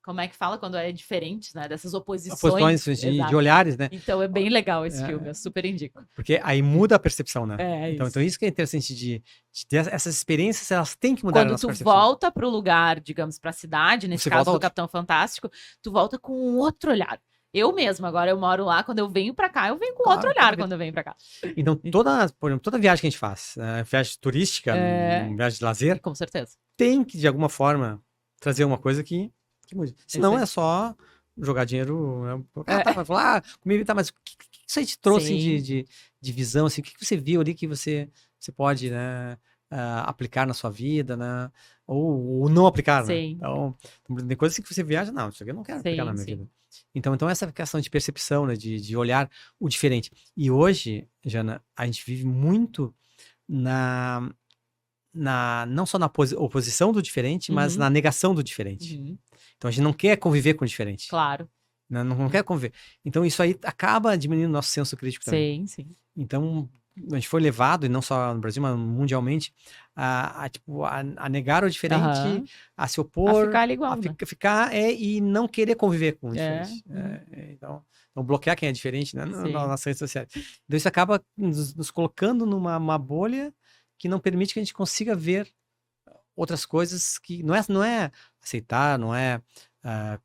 S1: como é que fala quando é diferente, né? Dessas
S2: Oposições
S1: oposições.
S2: de
S1: Exato.
S2: olhares, né?
S1: Então é bem legal esse filme,
S2: É,
S1: eu super indico.
S2: porque aí muda a percepção, né?
S1: É
S2: Então
S1: isso.
S2: isso que é interessante de ter essas experiências, elas têm que mudar a
S1: Quando
S2: nossa
S1: tu
S2: percepção.
S1: volta pro lugar, digamos, pra cidade, nesse
S2: Você volta
S1: caso
S2: a
S1: do
S2: outro.
S1: Capitão Fantástico, tu volta com um outro olhar. Eu mesma, agora eu moro lá, quando eu venho pra cá, eu venho com outro
S2: Claro, toda
S1: olhar
S2: vida.
S1: quando eu venho pra cá.
S2: Então, por exemplo, toda viagem que a gente faz, viagem turística,
S1: É,
S2: viagem de lazer,
S1: com certeza.
S2: tem que, de alguma forma, trazer uma coisa que mude.
S1: É isso
S2: Senão
S1: aí.
S2: é só jogar dinheiro, né? Tá,
S1: É,
S2: vai falar, comigo, tá, mas o que isso aí te trouxe assim,
S1: sim,
S2: de visão, assim, o que você viu ali que você pode, né, aplicar na sua vida, né? Ou não aplicar, né?
S1: sim,
S2: Então, tem coisas que você viaja, não, isso aqui eu não quero aplicar na
S1: sim,
S2: minha
S1: sim.
S2: vida. Então essa questão de percepção, né, de olhar o diferente. E hoje, Jana, a gente vive muito na, não só na oposição do diferente, mas
S1: Uhum,
S2: na negação do diferente.
S1: uhum,
S2: Então a gente não quer conviver com o diferente,
S1: claro.
S2: né? Não quer conviver. Então isso aí acaba diminuindo o nosso senso crítico também.
S1: Sim, sim.
S2: Então a gente foi levado, e não só no Brasil, mas mundialmente, tipo, a negar o diferente,
S1: Aham.
S2: a se
S1: A
S2: opor,
S1: ficar ali igual, né?
S2: ficar e não querer conviver com o
S1: É.
S2: diferente.
S1: Uhum.
S2: Então bloquear quem é diferente, né,
S1: Sim.
S2: nas redes sociais. Então isso acaba nos colocando numa bolha que não permite que a gente consiga ver outras coisas que não é aceitar, não é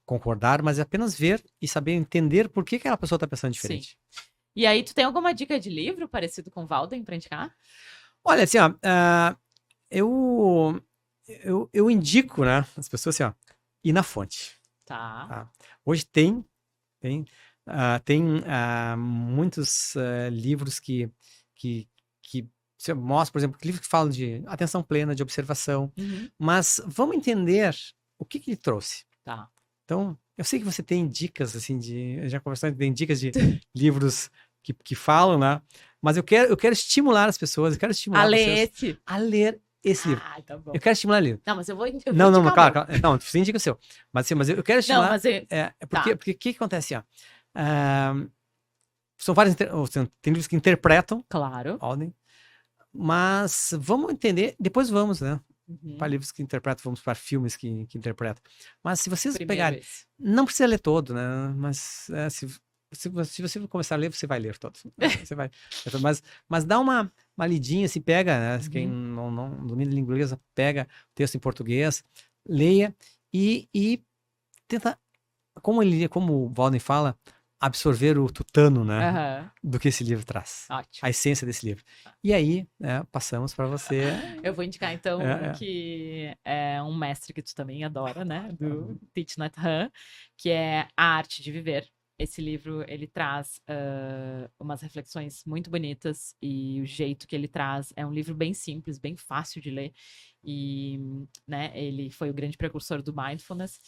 S2: concordar, mas é apenas ver e saber entender por que aquela pessoa está pensando
S1: Sim.
S2: diferente.
S1: E aí, tu tem alguma dica de livro parecido com Walden pra indicar?
S2: Olha, assim, ó, eu indico, né, as pessoas assim, ó, ir na fonte.
S1: Tá.
S2: Tá? Hoje tem muitos livros que você mostra, por exemplo, livros que falam de atenção plena, de observação,
S1: Uhum.
S2: mas vamos entender o que ele trouxe.
S1: Tá.
S2: Então, eu sei que você tem dicas, assim, já conversamos, tem dicas de livros que falam, né? Mas eu quero estimular as pessoas, eu quero
S1: A
S2: estimular
S1: ler
S2: vocês
S1: esse.
S2: a ler esse livro.
S1: Ah, tá bom.
S2: Eu quero estimular ele.
S1: Não, mas eu vou
S2: Não,
S1: indicar o
S2: claro,
S1: meu.
S2: claro. Não, você indica o seu. Mas, assim, mas eu quero
S1: Não,
S2: estimular.
S1: mas eu...
S2: Porque
S1: Tá.
S2: o que acontece, ó? Ah, são vários. Tem livros que interpretam
S1: Claro.
S2: ordem, mas vamos entender. Depois vamos, né? Para
S1: Uhum.
S2: livros que interpretam, vamos para filmes que interpretam. Mas se vocês
S1: Primeiro
S2: pegarem.
S1: esse.
S2: Não precisa ler todo, né? Mas se você começar a ler, você vai ler todo. Você vai. Mas dá uma lidinha, se pega, né? Quem
S1: Uhum.
S2: não domina a língua inglesa, pega o texto em português, leia e tenta, como o Walden fala, absorver o tutano, né,
S1: Aham.
S2: do que esse livro traz.
S1: Ótimo.
S2: A essência desse livro. E aí, né, passamos para você.
S1: Eu vou indicar, então,
S2: É.
S1: que é um mestre que tu também adora, né? Do Thich Nhat Hanh, que é A Arte de Viver. Esse livro, ele traz umas reflexões muito bonitas e o jeito que ele traz é um livro bem simples, bem fácil de ler e, né, ele foi o grande precursor do Mindfulness.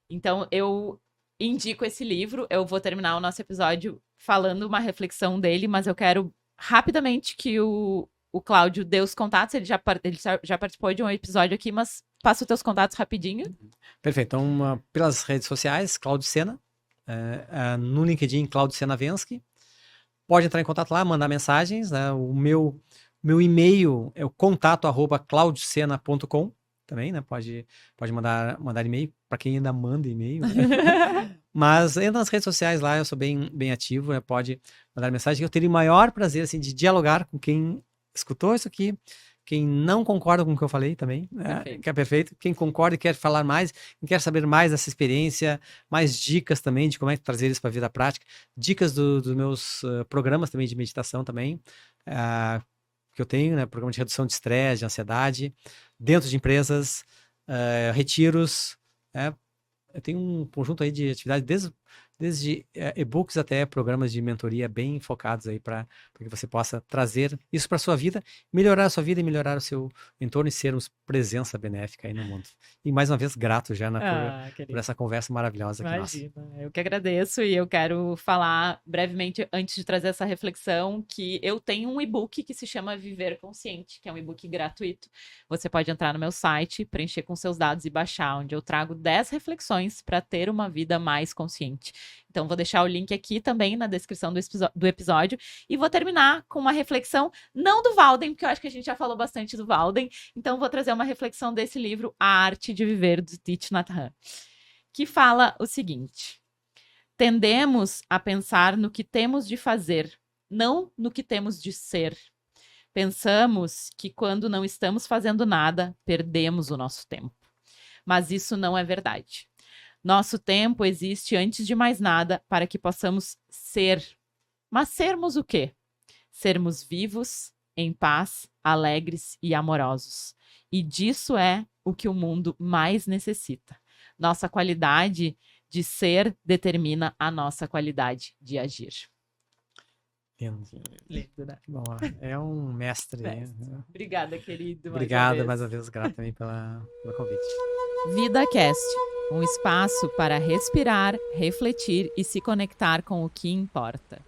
S1: Então, eu indico esse livro. Eu vou terminar o nosso episódio falando uma reflexão dele, mas eu quero rapidamente que o Cláudio dê os contatos. Ele já participou de um episódio aqui, mas passa os teus contatos rapidinho.
S2: Perfeito. Então, pelas redes sociais, Cláudio Sena. No LinkedIn, Cláudio Sena Vensky. Pode entrar em contato lá, mandar mensagens. Né? O meu e-mail é o contato@claudiocena.com também, né? Pode mandar e-mail para quem ainda manda e-mail. Né? Mas entra nas redes sociais lá, eu sou bem ativo, né? Pode mandar mensagem. Eu teria o maior prazer assim, de dialogar com quem escutou isso aqui, quem não concorda com o que eu falei também, né? Que é perfeito. Quem concorda e quer falar mais, quem quer saber mais dessa experiência, mais dicas também de como é que trazer isso para a vida prática, dicas dos meus programas também de meditação também, que eu tenho, né? Programa de redução de estresse, de ansiedade, dentro de empresas, retiros, eu tenho um conjunto aí de atividades, desde e-books até programas de mentoria bem focados aí para que você possa trazer isso para a sua vida, melhorar a sua vida e melhorar o seu entorno e sermos presença benéfica aí no mundo. E mais uma vez, grato já por essa conversa maravilhosa aqui nossa.
S1: Imagina, eu que agradeço e eu quero falar brevemente, antes de trazer essa reflexão, que eu tenho um e-book que se chama Viver Consciente, que é um e-book gratuito. Você pode entrar no meu site, preencher com seus dados e baixar, onde eu trago 10 reflexões para ter uma vida mais consciente. Então, vou deixar o link aqui também na descrição do episódio. E vou terminar com uma reflexão, não do Walden, porque eu acho que a gente já falou bastante do Walden. Então, vou trazer uma reflexão desse livro, A Arte de Viver, do Thich Nhat Hanh, que fala o seguinte: tendemos a pensar no que temos de fazer, não no que temos de ser. Pensamos que quando não estamos fazendo nada, perdemos o nosso tempo. Mas isso não é verdade. Nosso tempo existe antes de mais nada para que possamos ser. Mas sermos o quê? Sermos vivos, em paz, alegres e amorosos. E disso é o que o mundo mais necessita. Nossa qualidade de ser determina a nossa qualidade de agir.
S2: Lindo.
S1: Lindo, né?
S2: Bom, é um mestre.
S1: Obrigada, querido.
S2: Obrigado mais uma vez, grato também pelo convite.
S1: VidaCast, um espaço para respirar, refletir e se conectar com o que importa.